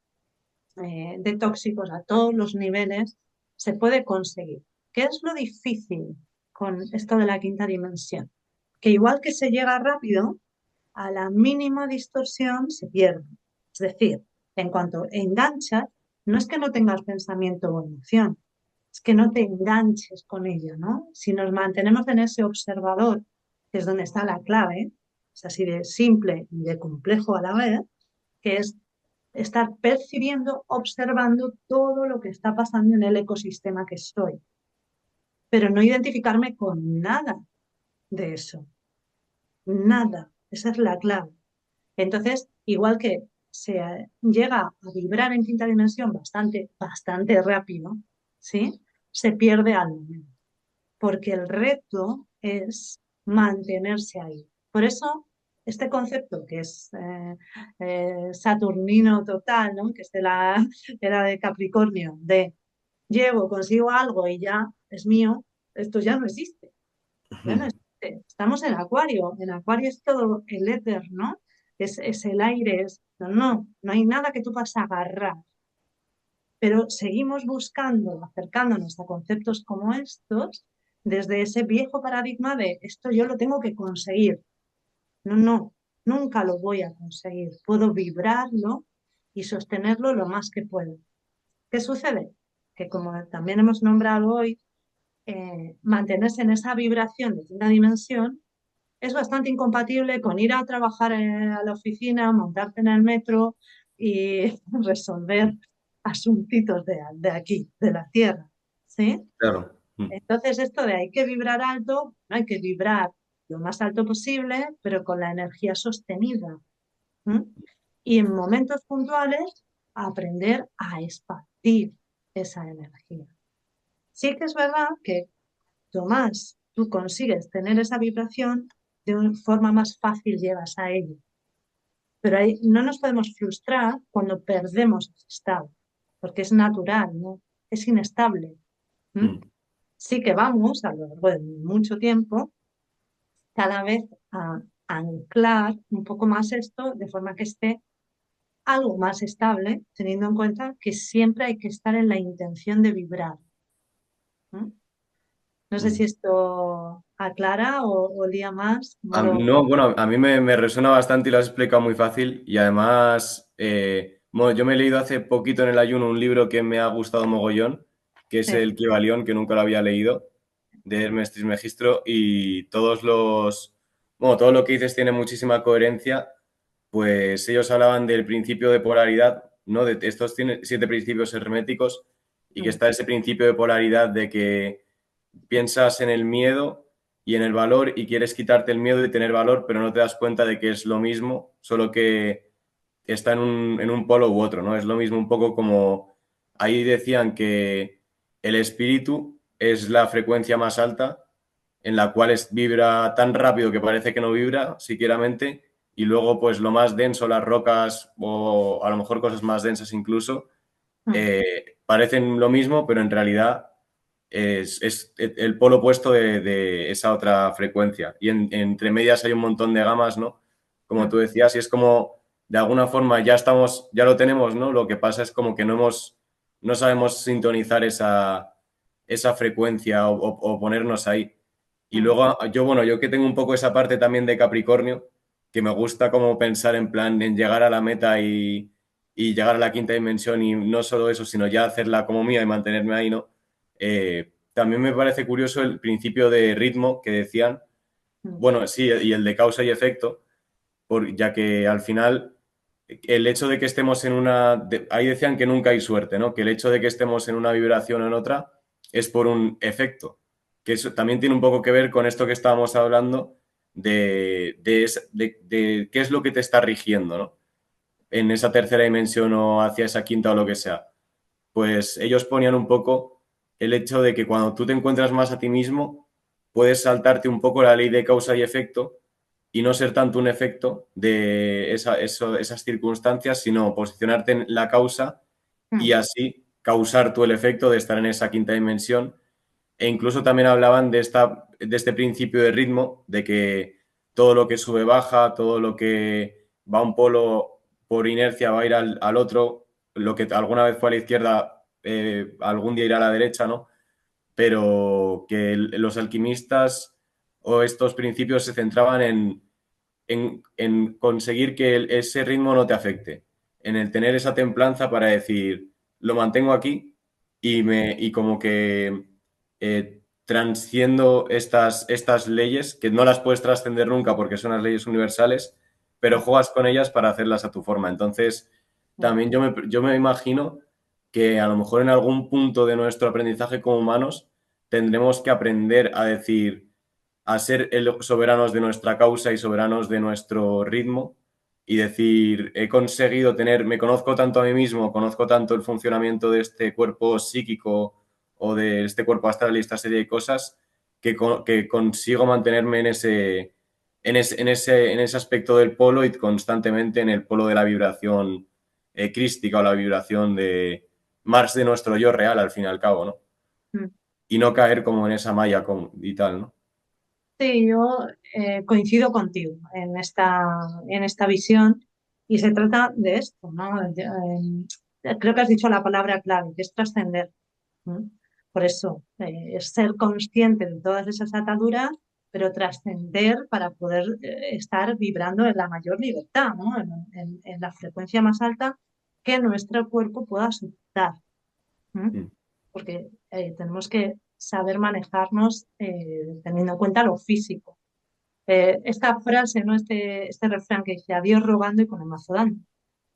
Speaker 1: de tóxicos a todos los niveles, se puede conseguir. ¿Qué es lo difícil con esto de la quinta dimensión? que igual que se llega rápido, a la mínima distorsión se pierde. Es decir, en cuanto enganchas, no es que no tengas pensamiento o emoción, es que no te enganches con ello, ¿no? Si nos mantenemos en ese observador, que es donde está la clave, es así de simple y de complejo a la vez, que es estar percibiendo, observando todo lo que está pasando en el ecosistema que estoy, pero no identificarme con nada de eso, nada, esa es la clave. Entonces, igual que se llega a vibrar en quinta dimensión bastante rápido, ¿sí? Se pierde al momento, porque el reto es mantenerse ahí. Por eso, este concepto que es saturnino total, ¿no? Que es de la era de Capricornio, de llego, consigo algo y ya es mío, esto ya no existe. Ya no existe. Estamos en Acuario es todo el éter, ¿no? Es el aire, no hay nada que tú puedas agarrar. Pero seguimos buscando, acercándonos a conceptos como estos, desde ese viejo paradigma de esto yo lo tengo que conseguir. No, nunca lo voy a conseguir. Puedo vibrarlo y sostenerlo lo más que puedo. ¿Qué sucede? Que como también hemos nombrado hoy, mantenerse en esa vibración de quinta dimensión es bastante incompatible con ir a trabajar a la oficina, montarte en el metro y resolver asuntitos de aquí, de la Tierra, ¿sí?
Speaker 2: Claro.
Speaker 1: Entonces, esto de hay que vibrar alto, hay que vibrar lo más alto posible, pero con la energía sostenida. ¿M? Y en momentos puntuales, aprender a expandir esa energía. Sí que es verdad que más tú consigues tener esa vibración, de una forma más fácil llegas a ello. Pero ahí no nos podemos frustrar cuando perdemos ese estado, porque es natural, ¿no? Es inestable. ¿M? Sí que vamos a lo largo de mucho tiempo cada vez a anclar un poco más esto de forma que esté algo más estable, teniendo en cuenta que siempre hay que estar en la intención de vibrar. ¿M? No sé si esto aclara o lía más.
Speaker 2: No, bueno, a mí me resuena bastante y lo has explicado muy fácil. Y además, bueno, yo me he leído hace poquito en el ayuno un libro que me ha gustado mogollón, que es
Speaker 1: Sí.
Speaker 2: el Kybalión, que nunca lo había leído, de Hermes Trismegistro. Y bueno, todo lo que dices tiene muchísima coherencia. Pues ellos hablaban del principio de polaridad, ¿no? De estos tiene 7 principios herméticos y que
Speaker 1: Mm.
Speaker 2: está ese principio de polaridad de que piensas en el miedo y en el valor y quieres quitarte el miedo y tener valor, pero no te das cuenta de que es lo mismo, solo que está en un polo u otro, ¿no? Es lo mismo un poco como ahí decían que el espíritu es la frecuencia más alta en la cual vibra tan rápido que parece que no vibra siquieramente y luego pues lo más denso, las rocas o a lo mejor cosas más densas incluso,
Speaker 1: Mm.
Speaker 2: parecen lo mismo, pero en realidad es el polo opuesto de esa otra frecuencia. Y entre medias hay un montón de gamas, ¿no? Como
Speaker 1: Mm.
Speaker 2: tú decías, y es como, de alguna forma, ya lo tenemos, ¿no? Lo que pasa es como que no sabemos sintonizar esa frecuencia o ponernos ahí. Y
Speaker 1: Mm.
Speaker 2: luego, bueno, yo que tengo un poco esa parte también de Capricornio, que me gusta como pensar en plan en llegar a la meta y llegar a la quinta dimensión y no solo eso, sino ya hacerla como mía y mantenerme ahí, ¿no? También me parece curioso el principio de ritmo que decían,
Speaker 1: Mm.
Speaker 2: bueno, sí, y el de causa y efecto, ya que al final el hecho de que estemos ahí decían que nunca hay suerte, ¿no? Que el hecho de que estemos en una vibración o en otra es por un efecto, que eso también tiene un poco que ver con esto que estábamos hablando de qué es lo que te está rigiendo, ¿no? En esa tercera dimensión o hacia esa quinta o lo que sea. Pues ellos ponían un poco el hecho de que cuando tú te encuentras más a ti mismo, puedes saltarte un poco la ley de causa y efecto y no ser tanto un efecto de esas circunstancias, sino posicionarte en la causa y
Speaker 1: Mm.
Speaker 2: así causar tú el efecto de estar en esa quinta dimensión. E incluso también hablaban de este principio de ritmo, de que todo lo que sube baja, todo lo que va a un polo por inercia va a ir al otro, lo que alguna vez fue a la izquierda, algún día irá a la derecha, ¿no? Pero que los alquimistas o estos principios se centraban en conseguir que ese ritmo no te afecte, en el tener esa templanza para decir, lo mantengo aquí y como que transciendo estas leyes, que no las puedes trascender nunca porque son las leyes universales, pero juegas con ellas para hacerlas a tu forma. Entonces, también yo me imagino que a lo mejor en algún punto de nuestro aprendizaje como humanos tendremos que aprender a decir, a ser soberanos de nuestra causa y soberanos de nuestro ritmo y decir, he conseguido tener, me conozco tanto a mí mismo, conozco tanto el funcionamiento de este cuerpo psíquico o de este cuerpo astral y esta serie de cosas que consigo mantenerme en ese aspecto del polo y constantemente en el polo de la vibración crística o la vibración de más de nuestro yo real al fin y al cabo, ¿no?
Speaker 1: Mm.
Speaker 2: Y no caer como en esa malla y tal, ¿no?
Speaker 1: Sí, yo coincido contigo en esta visión y se trata de esto, ¿no? Creo que has dicho la palabra clave, que es trascender. ¿No? Por eso, es ser consciente de todas esas ataduras, pero trascender para poder estar vibrando en la mayor libertad, ¿no? En la frecuencia más alta que nuestro cuerpo pueda soportar. ¿No?
Speaker 2: Mm.
Speaker 1: Porque tenemos que saber manejarnos teniendo en cuenta lo físico. Esta frase, ¿no? Este refrán que dice a Dios rogando y con el mazo dando.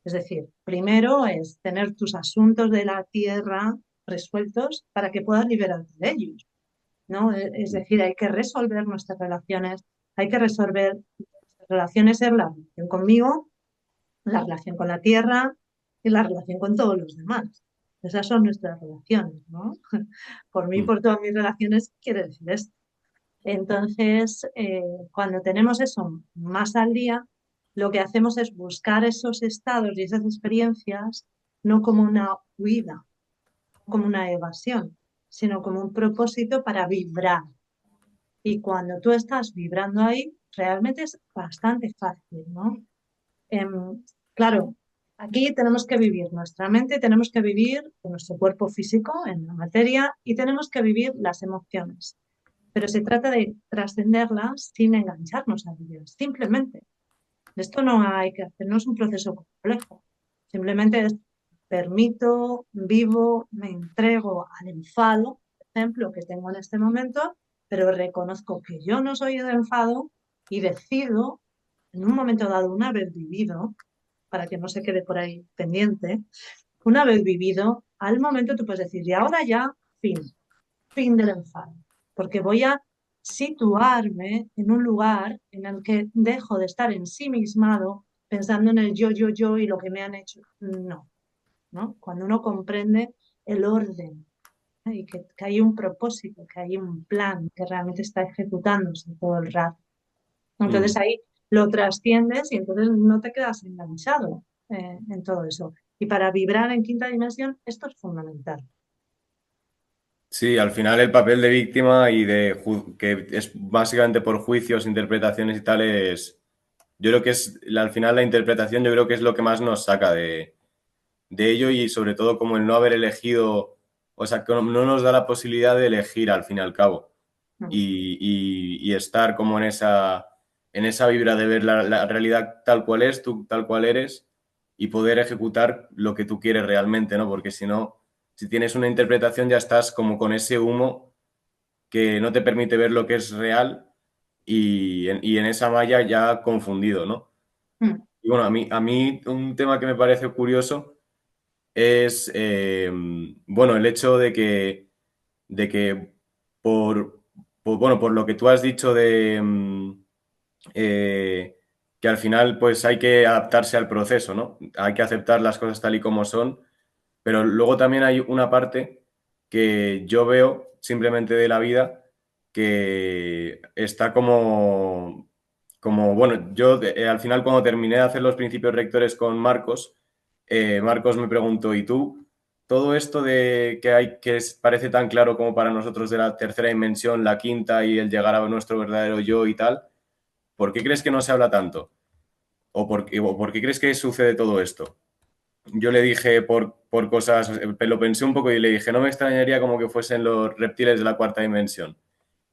Speaker 1: Es decir, primero es tener tus asuntos de la tierra resueltos para que puedas liberarte de ellos, ¿no? Es decir, hay que resolver nuestras relaciones, hay que resolver nuestras relaciones en la relación conmigo, la relación con la tierra y la relación con todos los demás. Esas son nuestras relaciones, ¿no? Por mí,
Speaker 2: Mm.
Speaker 1: por todas mis relaciones, quiere decir esto. Entonces, cuando tenemos eso más al día, lo que hacemos es buscar esos estados y esas experiencias no como una huida, como una evasión, sino como un propósito para vibrar. Y cuando tú estás vibrando ahí, realmente es bastante fácil, ¿no? Claro, aquí tenemos que vivir nuestra mente, tenemos que vivir con nuestro cuerpo físico en la materia y tenemos que vivir las emociones, pero se trata de trascenderlas sin engancharnos a ellas, simplemente. Esto no hay que hacer, no es un proceso complejo, simplemente es permito, vivo, me entrego al enfado, por ejemplo, que tengo en este momento, pero reconozco que yo no soy el enfado y decido, en un momento dado, una vez vivido, para que no se quede por ahí pendiente, una vez vivido, al momento tú puedes decir, y ahora ya, fin, fin del enfado, porque voy a situarme en un lugar en el que dejo de estar ensimismado pensando en el yo y lo que me han hecho. No, ¿no? Cuando uno comprende el orden, ¿eh? Y que hay un propósito, que hay un plan que realmente está ejecutándose todo el rato. Entonces
Speaker 2: Mm.
Speaker 1: ahí lo trasciendes y entonces no te quedas enganchado en todo eso. Y para vibrar en quinta dimensión, esto es fundamental.
Speaker 2: Sí, al final el papel de víctima y que es básicamente por juicios, interpretaciones y tal yo creo que al final la interpretación yo creo que es lo que más nos saca de ello y sobre todo como el no haber elegido, o sea, que no nos da la posibilidad de elegir al fin y al cabo
Speaker 1: Mm.
Speaker 2: y estar como en esa vibra de ver la realidad tal cual es, tú tal cual eres y poder ejecutar lo que tú quieres realmente, ¿no? Porque si no, si tienes una interpretación ya estás como con ese humo que no te permite ver lo que es real y en esa malla ya confundido, ¿no?
Speaker 1: Mm.
Speaker 2: Y bueno, a mí un tema que me parece curioso es, bueno, el hecho de que bueno, por lo que tú has dicho eh, que al final pues hay que adaptarse al proceso, ¿no? Hay que aceptar las cosas tal y como son, pero luego también hay una parte que yo veo simplemente de la vida que está como bueno, yo al final cuando terminé de hacer los principios rectores con Marcos, Marcos me preguntó, ¿y tú? Todo esto de parece tan claro como para nosotros de la tercera dimensión, la quinta y el llegar a nuestro verdadero yo y tal, ¿por qué crees que no se habla tanto? ¿O por qué crees que sucede todo esto? Yo le dije por cosas, lo pensé un poco y le dije, no me extrañaría como que fuesen los reptiles de la cuarta dimensión.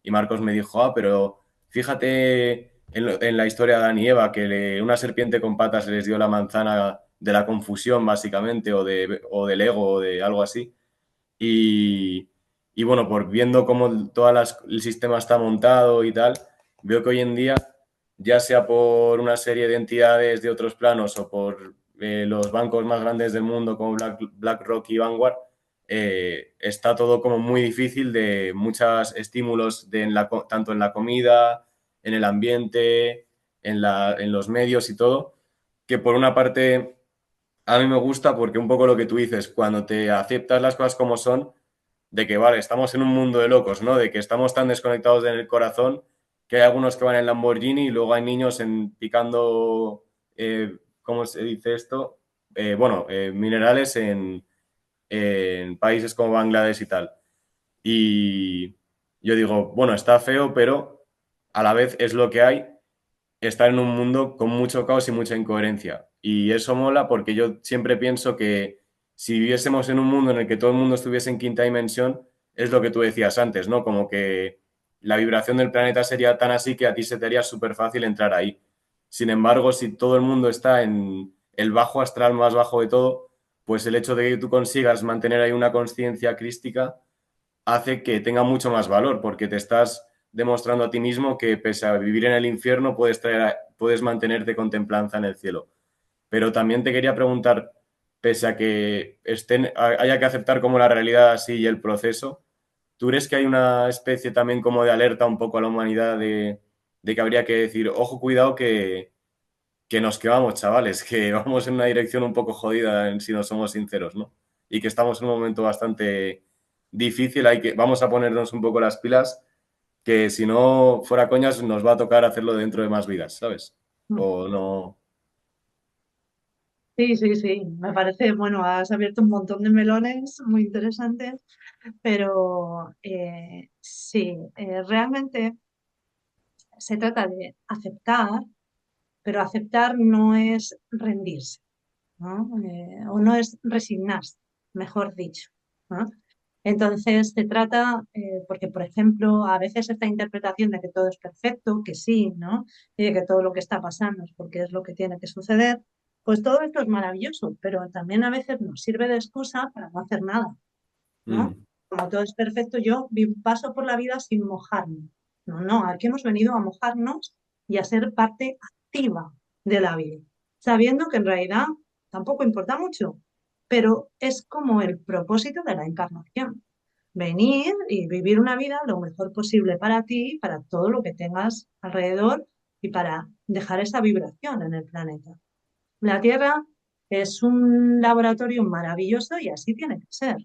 Speaker 2: Y Marcos me dijo, pero fíjate en la historia de Adán y Eva, que una serpiente con patas les dio la manzana de la confusión, básicamente, o del ego, o de algo así. Y, y bueno, por viendo cómo el sistema está montado y tal, veo que hoy en día, ya sea por una serie de entidades de otros planos o por los bancos más grandes del mundo como BlackRock y Vanguard, está todo como muy difícil de muchos estímulos tanto en la comida, en el ambiente, en los medios y todo, que por una parte a mí me gusta porque un poco lo que tú dices, cuando te aceptas las cosas como son, de que, vale, estamos en un mundo de locos, ¿no? De que estamos tan desconectados del corazón que hay algunos que van en Lamborghini y luego hay niños picando, ¿cómo se dice esto? Minerales en países como Bangladesh y tal. Y yo digo, bueno, está feo, pero a la vez es lo que hay, estar en un mundo con mucho caos y mucha incoherencia. Y eso mola porque yo siempre pienso que si viviésemos en un mundo en el que todo el mundo estuviese en quinta dimensión, es lo que tú decías antes, ¿no? Como que la vibración del planeta sería tan así que a ti se te haría súper fácil entrar ahí. Sin embargo, si todo el mundo está en el bajo astral más bajo de todo, pues el hecho de que tú consigas mantener ahí una conciencia crística hace que tenga mucho más valor, porque te estás demostrando a ti mismo que pese a vivir en el infierno puedes mantenerte con templanza en el cielo. Pero también te quería preguntar, pese a que haya que aceptar como la realidad así y el proceso, ¿tú crees que hay una especie también como de alerta un poco a la humanidad de que habría que decir, ojo, cuidado que nos quemamos, chavales, que vamos en una dirección un poco jodida si no somos sinceros, ¿no? Y que estamos en un momento bastante difícil, vamos a ponernos un poco las pilas, que si no fuera coñas nos va a tocar hacerlo dentro de más vidas, ¿sabes? O no.
Speaker 1: Sí, sí, sí, me parece, bueno, has abierto un montón de melones muy interesantes, pero sí, realmente se trata de aceptar, pero aceptar no es rendirse, ¿no? O no es resignarse, mejor dicho, ¿no? Entonces se trata, porque por ejemplo, a veces esta interpretación de que todo es perfecto, que sí, ¿no? Y de que todo lo que está pasando es porque es lo que tiene que suceder, pues todo esto es maravilloso, pero también a veces nos sirve de excusa para no hacer nada, ¿no?
Speaker 2: Mm,
Speaker 1: Como todo es perfecto, yo paso por la vida sin mojarme. No, no, aquí hemos venido a mojarnos y a ser parte activa de la vida, sabiendo que en realidad tampoco importa mucho, pero es como el propósito de la encarnación. Venir y vivir una vida lo mejor posible para ti, para todo lo que tengas alrededor y para dejar esa vibración en el planeta. La Tierra es un laboratorio maravilloso y así tiene que ser,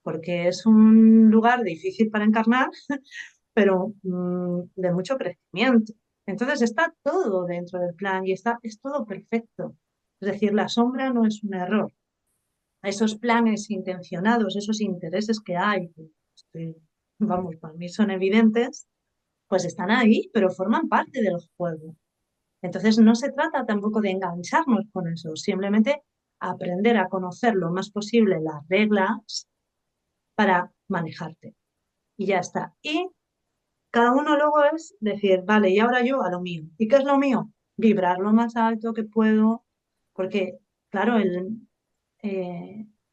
Speaker 1: porque es un lugar difícil para encarnar, pero de mucho crecimiento. Entonces está todo dentro del plan y es todo perfecto. Es decir, la sombra no es un error. Esos planes intencionados, esos intereses que hay, que, vamos, para mí son evidentes, pues están ahí, pero forman parte del juego. Entonces no se trata tampoco de engancharnos con eso, simplemente aprender a conocer lo más posible las reglas para manejarte. Y ya está. Y cada uno luego es decir, vale, y ahora yo a lo mío. ¿Y qué es lo mío? Vibrar lo más alto que puedo, porque, claro,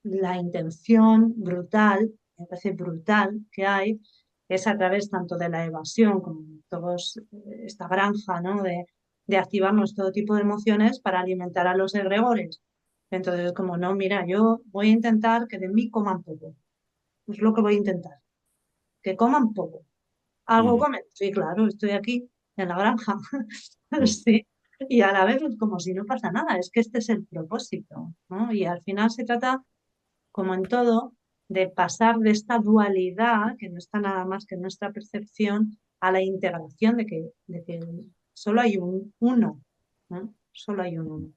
Speaker 1: la intención brutal, me parece brutal que hay, es a través tanto de la evasión como de todos esta granja, ¿no? De activarnos todo tipo de emociones para alimentar a los egregores. Entonces, como no, mira, yo voy a intentar que de mí coman poco. Es lo que voy a intentar, que coman poco. ¿Algo
Speaker 2: mm,
Speaker 1: comen? Sí, claro, estoy aquí en la granja.
Speaker 2: mm,
Speaker 1: Sí. Y a la vez es como si no pasa nada, es que este es el propósito, ¿no? Y al final se trata, como en todo, de pasar de esta dualidad, que no está nada más que en nuestra percepción, a la integración de que solo hay un uno, ¿no? Solo hay un uno.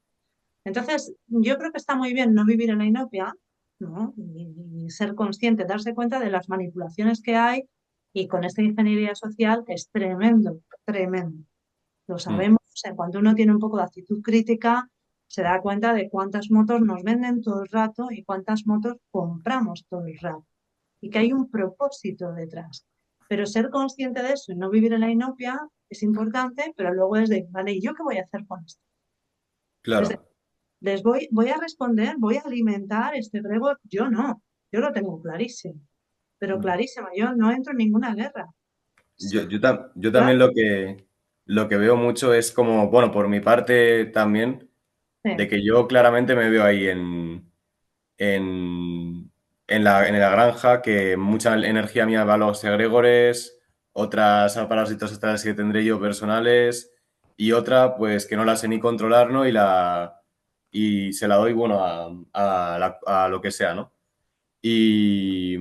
Speaker 1: Entonces, yo creo que está muy bien no vivir en la inopia, ¿no? Y ser consciente, darse cuenta de las manipulaciones que hay y con esta ingeniería social que es tremendo, tremendo. Lo
Speaker 2: mm.
Speaker 1: sabemos, o sea, cuando uno tiene un poco de actitud crítica, se da cuenta de cuántas motos nos venden todo el rato y cuántas motos compramos todo el rato. Y que hay un propósito detrás. Pero ser consciente de eso y no vivir en la inopia es importante, pero luego es de, vale, ¿y yo qué voy a hacer con esto? Es de,
Speaker 2: claro.
Speaker 1: voy a responder, voy a alimentar este ego, yo no, yo lo tengo clarísimo, pero
Speaker 2: Mm.
Speaker 1: clarísimo, yo no entro en ninguna guerra.
Speaker 2: Yo también
Speaker 1: Claro,
Speaker 2: lo que veo mucho es como, bueno, por mi parte también, de
Speaker 1: sí,
Speaker 2: que yo claramente me veo ahí en, en la granja, que mucha energía mía va a los egregores, otras a parásitos extras que tendré yo personales, y otra, pues que no la sé ni controlar, ¿no? Y se la doy, bueno, a lo que sea, ¿no? Y,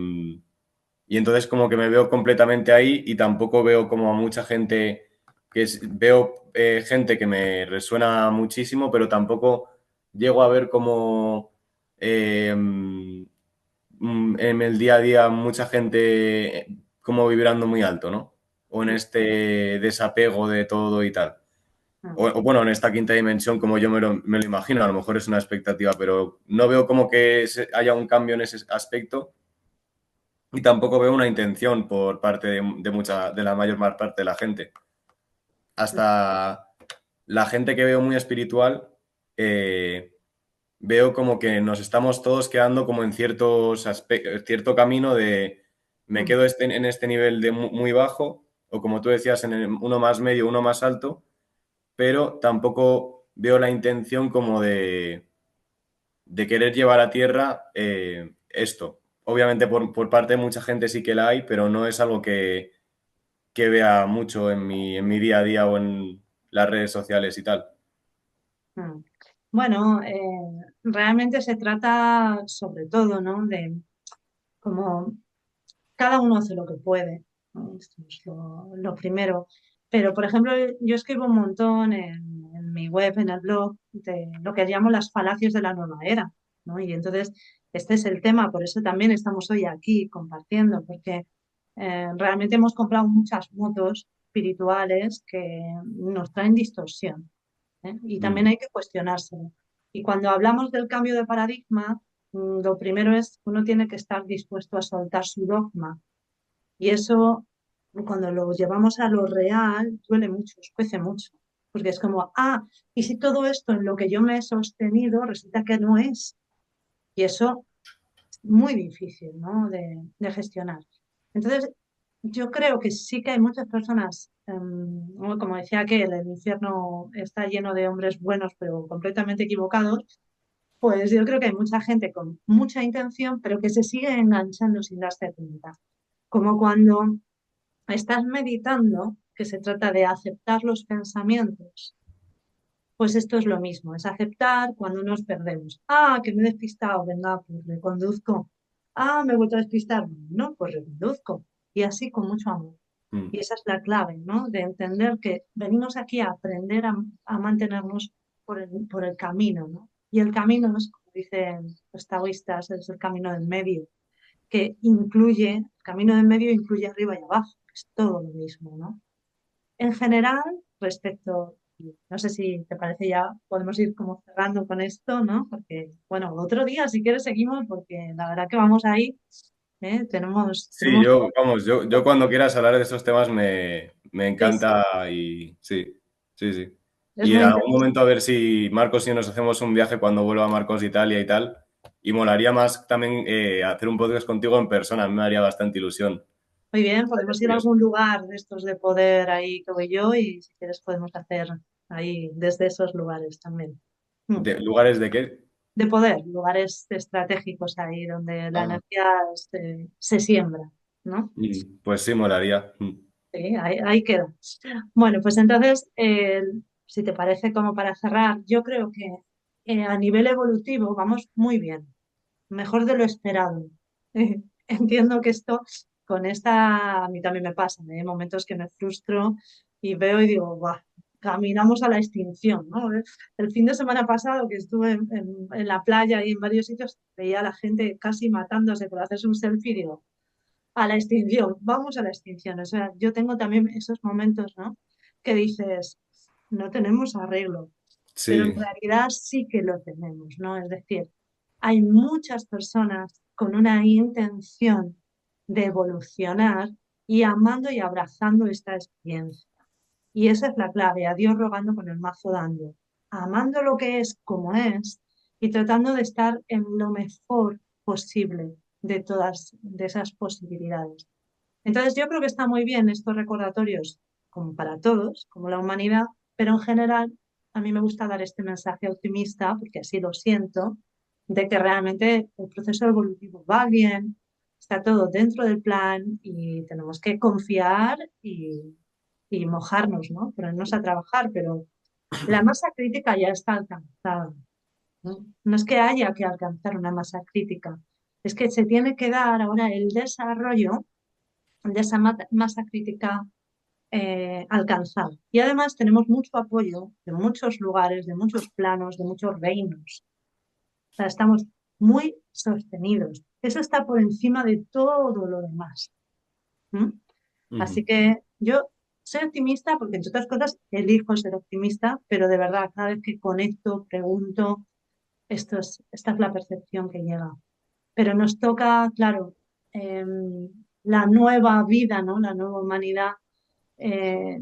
Speaker 2: y entonces como que me veo completamente ahí y tampoco veo como a mucha gente veo gente que me resuena muchísimo, pero tampoco llego a ver como en el día a día mucha gente como vibrando muy alto, ¿no? O en este desapego de todo y tal. O, bueno, en esta quinta dimensión como yo me lo imagino, a lo mejor es una expectativa, pero no veo como que haya un cambio en ese aspecto y tampoco veo una intención por parte de la mayor parte de la gente. Hasta la gente que veo muy espiritual, eh, veo como que nos estamos todos quedando como en cierto camino de me quedo en este nivel de muy bajo, o como tú decías, uno más medio, uno más alto, pero tampoco veo la intención como de querer llevar a tierra esto. Obviamente por parte de mucha gente sí que la hay, pero no es algo que vea mucho en mi día a día o en las redes sociales y tal.
Speaker 1: mm. Bueno, realmente se trata sobre todo, ¿no? De como cada uno hace lo que puede, ¿no? Esto es lo primero. Pero, por ejemplo, yo escribo un montón en mi web, en el blog, de lo que llamo las falacias de la nueva era, ¿no? Y entonces, este es el tema, por eso también estamos hoy aquí compartiendo, porque realmente hemos comprado muchas motos espirituales que nos traen distorsión, ¿eh? Y también
Speaker 2: Mm,
Speaker 1: hay que cuestionárselo. Y cuando hablamos del cambio de paradigma, lo primero es que uno tiene que estar dispuesto a soltar su dogma. Y eso, cuando lo llevamos a lo real, duele mucho, escuece mucho. Porque es como, y si todo esto en lo que yo me he sostenido resulta que no es. Y eso es muy difícil, ¿no? de gestionar. Entonces, yo creo que sí que hay muchas personas, ¿no? Como decía que el infierno está lleno de hombres buenos, pero completamente equivocados. Pues yo creo que hay mucha gente con mucha intención, pero que se sigue enganchando sin darse cuenta. Como cuando estás meditando, que se trata de aceptar los pensamientos, pues esto es lo mismo, es aceptar cuando nos perdemos. Que me he despistado, venga, pues reconduzco. Me he vuelto a despistar, no, pues reconduzco. Y así con mucho amor.
Speaker 2: mm,
Speaker 1: Y esa es la clave, ¿no? De entender que venimos aquí a aprender a mantenernos por el camino, ¿no? Y el camino es, como dicen los taoístas, es el camino del medio, que incluye, el camino del medio incluye arriba y abajo, que es todo lo mismo, ¿no? En general, respecto, y no sé si te parece ya, podemos ir como cerrando con esto, ¿no? Porque, bueno, otro día, si quieres, seguimos, porque la verdad que vamos ahí, ¿eh?
Speaker 2: sí,
Speaker 1: Tenemos,
Speaker 2: vamos, yo cuando quieras hablar de esos temas me
Speaker 1: sí, sí,
Speaker 2: encanta y sí, sí, sí.
Speaker 1: es
Speaker 2: Y en
Speaker 1: muy
Speaker 2: algún
Speaker 1: interesante.
Speaker 2: momento a ver si Marcos y yo nos hacemos un viaje cuando vuelva a Marcos Italia y tal. Y molaría más también hacer un podcast contigo en persona, me haría bastante ilusión.
Speaker 1: Muy bien, podemos ir a algún lugar de estos de poder ahí que voy yo y si quieres podemos hacer ahí desde esos lugares también. Mm.
Speaker 2: ¿Lugares de qué?
Speaker 1: De poder, lugares estratégicos ahí donde la
Speaker 2: Ah,
Speaker 1: energía se siembra, ¿no?
Speaker 2: pues sí, molaría.
Speaker 1: Sí, ahí queda. Bueno, pues entonces, si te parece como para cerrar, yo creo que a nivel evolutivo vamos muy bien, mejor de lo esperado. Entiendo que esto, con esta, a mí también me pasa, hay momentos que me frustro y veo y digo, "Buah, caminamos a la extinción, ¿no?". El fin de semana pasado que estuve en la playa y en varios sitios, veía a la gente casi matándose por hacerse un selfie y digo, a la extinción, vamos a la extinción. O sea, yo tengo también esos momentos, ¿no? Que dices, no tenemos arreglo, pero en
Speaker 2: Sí,
Speaker 1: realidad sí que lo tenemos, ¿no? Es decir, hay muchas personas con una intención de evolucionar y amando y abrazando esta experiencia. Y esa es la clave, a Dios rogando con el mazo dando, amando lo que es como es y tratando de estar en lo mejor posible de todas de esas posibilidades. Entonces yo creo que está muy bien estos recordatorios como para todos, como la humanidad, pero en general a mí me gusta dar este mensaje optimista, porque así lo siento, de que realmente el proceso evolutivo va bien, está todo dentro del plan y tenemos que confiar y mojarnos, ¿no? Ponernos a trabajar, pero la masa crítica ya está alcanzada, ¿no? No es que haya que alcanzar una masa crítica, es que se tiene que dar ahora el desarrollo de esa masa crítica alcanzada. Y además tenemos mucho apoyo de muchos lugares, de muchos planos, de muchos reinos. O sea, estamos muy sostenidos. Eso está por encima de todo lo demás. ¿Mm? Así
Speaker 2: Ujú.
Speaker 1: que yo soy optimista porque, entre otras cosas, elijo ser optimista, pero de verdad, cada vez que conecto, pregunto, esta es la percepción que llega. Pero nos toca, claro, la nueva vida, ¿no? La nueva humanidad eh,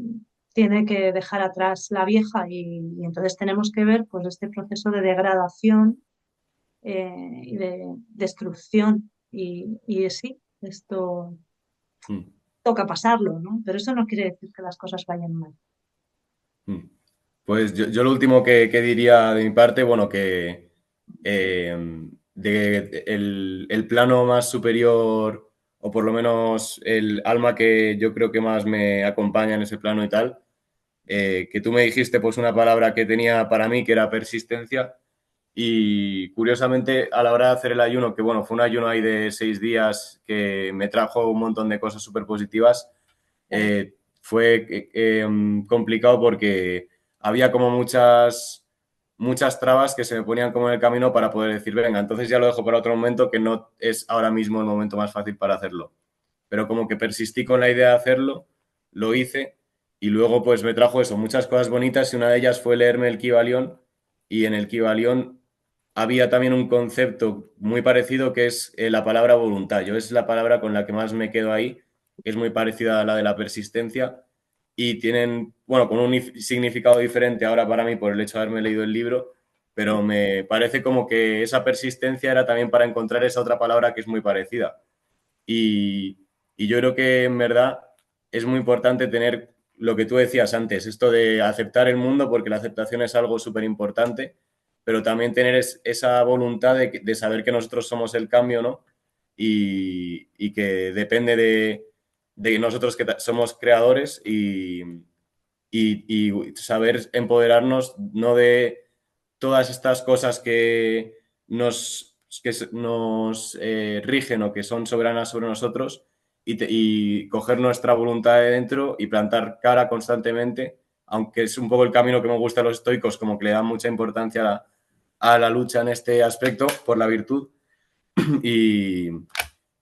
Speaker 1: tiene que dejar atrás la vieja y entonces tenemos que ver pues este proceso de degradación y de destrucción y sí, esto
Speaker 2: Mm.
Speaker 1: toca pasarlo, ¿no? Pero eso no quiere decir que las cosas vayan mal.
Speaker 2: Mm. Pues yo lo último que diría de mi parte, bueno, que el plano más superior, o por lo menos el alma que yo creo que más me acompaña en ese plano y tal, que tú me dijiste pues una palabra que tenía para mí que era persistencia y curiosamente a la hora de hacer el ayuno, que bueno, fue un ayuno ahí de 6 días que me trajo un montón de cosas súper positivas, fue complicado porque había como muchas trabas que se me ponían como en el camino para poder decir, venga, entonces ya lo dejo para otro momento que no es ahora mismo el momento más fácil para hacerlo. Pero como que persistí con la idea de hacerlo, lo hice y luego pues me trajo eso, muchas cosas bonitas y una de ellas fue leerme el Kybalión y en el Kybalión había también un concepto muy parecido que es la palabra voluntad. Yo es la palabra con la que más me quedo ahí, que es muy parecida a la de la persistencia y tienen, bueno, con un significado diferente ahora para mí por el hecho de haberme leído el libro, pero me parece como que esa persistencia era también para encontrar esa otra palabra que es muy parecida. Y, y yo creo que en verdad es muy importante tener lo que tú decías antes, esto de aceptar el mundo, porque la aceptación es algo súper importante, pero también tener esa voluntad de saber que nosotros somos el cambio, ¿no? Y que depende de nosotros que somos creadores y saber empoderarnos no de todas estas cosas que nos rigen o que son soberanas sobre nosotros y coger nuestra voluntad de dentro y plantar cara constantemente, aunque es un poco el camino que me gusta a los estoicos, como que le dan mucha importancia a la lucha en este aspecto por la virtud y,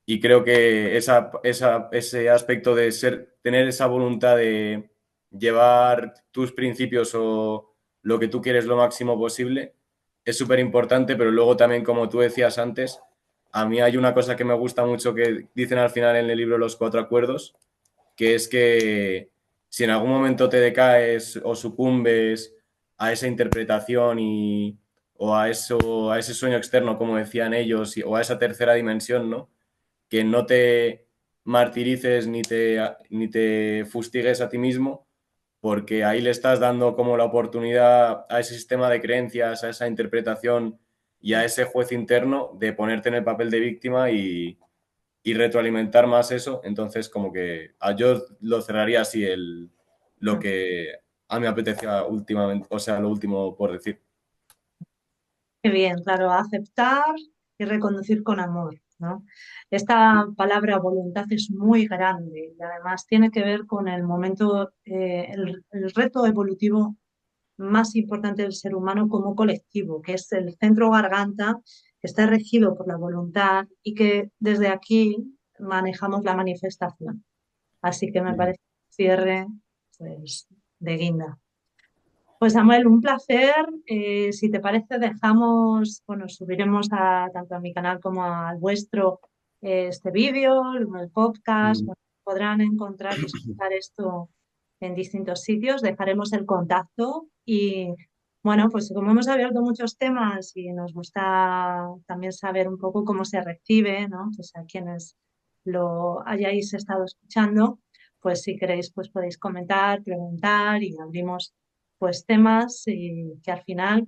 Speaker 2: y creo que ese aspecto de tener esa voluntad de llevar tus principios o lo que tú quieres lo máximo posible es súper importante, pero luego también, como tú decías antes, a mí hay una cosa que me gusta mucho que dicen al final en el libro Los Cuatro Acuerdos, que es que si en algún momento te decaes o sucumbes a esa interpretación o a ese sueño externo, como decían ellos, o a esa tercera dimensión, ¿no? Que no te martirices ni te fustigues a ti mismo, porque ahí le estás dando como la oportunidad a ese sistema de creencias, a esa interpretación y a ese juez interno de ponerte en el papel de víctima y retroalimentar más eso. Entonces, como que yo lo cerraría así, lo que a mí me apetecía últimamente, o sea, lo último por decir.
Speaker 1: Qué bien, claro, aceptar y reconducir con amor, ¿no? Esta palabra voluntad es muy grande y además tiene que ver con el momento, el reto evolutivo más importante del ser humano como colectivo, que es el centro garganta, que está regido por la voluntad y que desde aquí manejamos la manifestación. Así que me
Speaker 2: Mm.
Speaker 1: parece un cierre pues, de guinda. Pues Samuel, un placer. Si te parece, dejamos, bueno, subiremos tanto a mi canal como al vuestro este vídeo, el podcast,
Speaker 2: Mm.
Speaker 1: bueno, podrán encontrar y escuchar esto en distintos sitios. Dejaremos el contacto y, bueno, pues como hemos abierto muchos temas y nos gusta también saber un poco cómo se recibe, ¿no? Pues a quienes lo hayáis estado escuchando, pues si queréis, pues podéis comentar, preguntar y abrimos pues temas y que al final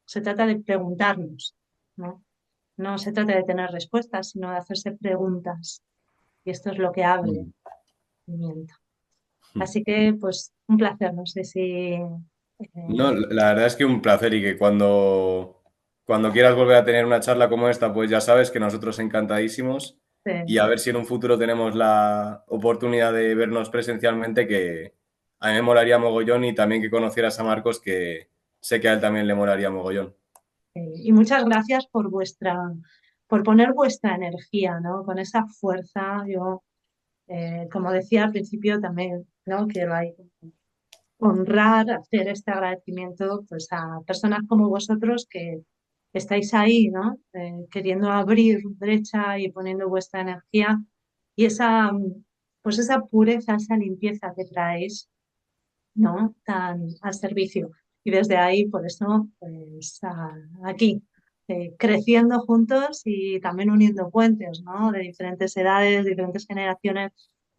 Speaker 1: se trata de preguntarnos, ¿no? No se trata de tener respuestas, sino de hacerse preguntas. Y esto es lo que abre el conocimiento. Así que, pues, un placer. No sé si
Speaker 2: No, la verdad es que un placer y que cuando quieras volver a tener una charla como esta, pues ya sabes que nosotros encantadísimos y a ver si en un futuro tenemos la oportunidad de vernos presencialmente, que a mí me molaría mogollón y también que conocieras a Marcos, que sé que a él también le molaría mogollón.
Speaker 1: y muchas gracias por por poner vuestra energía, ¿no? Con esa fuerza. Yo, como decía al principio, también, ¿no? Quiero ahí honrar, hacer este agradecimiento, pues a personas como vosotros que estáis ahí, ¿no? Queriendo abrir brecha y poniendo vuestra energía y pues esa pureza, esa limpieza que traéis, ¿no? Tan al servicio. Y desde ahí, por eso, pues aquí, creciendo juntos y también uniendo puentes, ¿no? De diferentes edades, diferentes generaciones,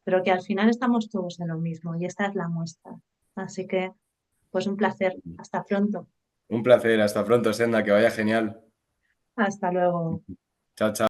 Speaker 1: pero que al final estamos todos en lo mismo y esta es la muestra. Así que, pues un placer. Hasta pronto.
Speaker 2: Un placer, hasta pronto, Senda, que vaya genial.
Speaker 1: Hasta luego.
Speaker 2: Chao, chao.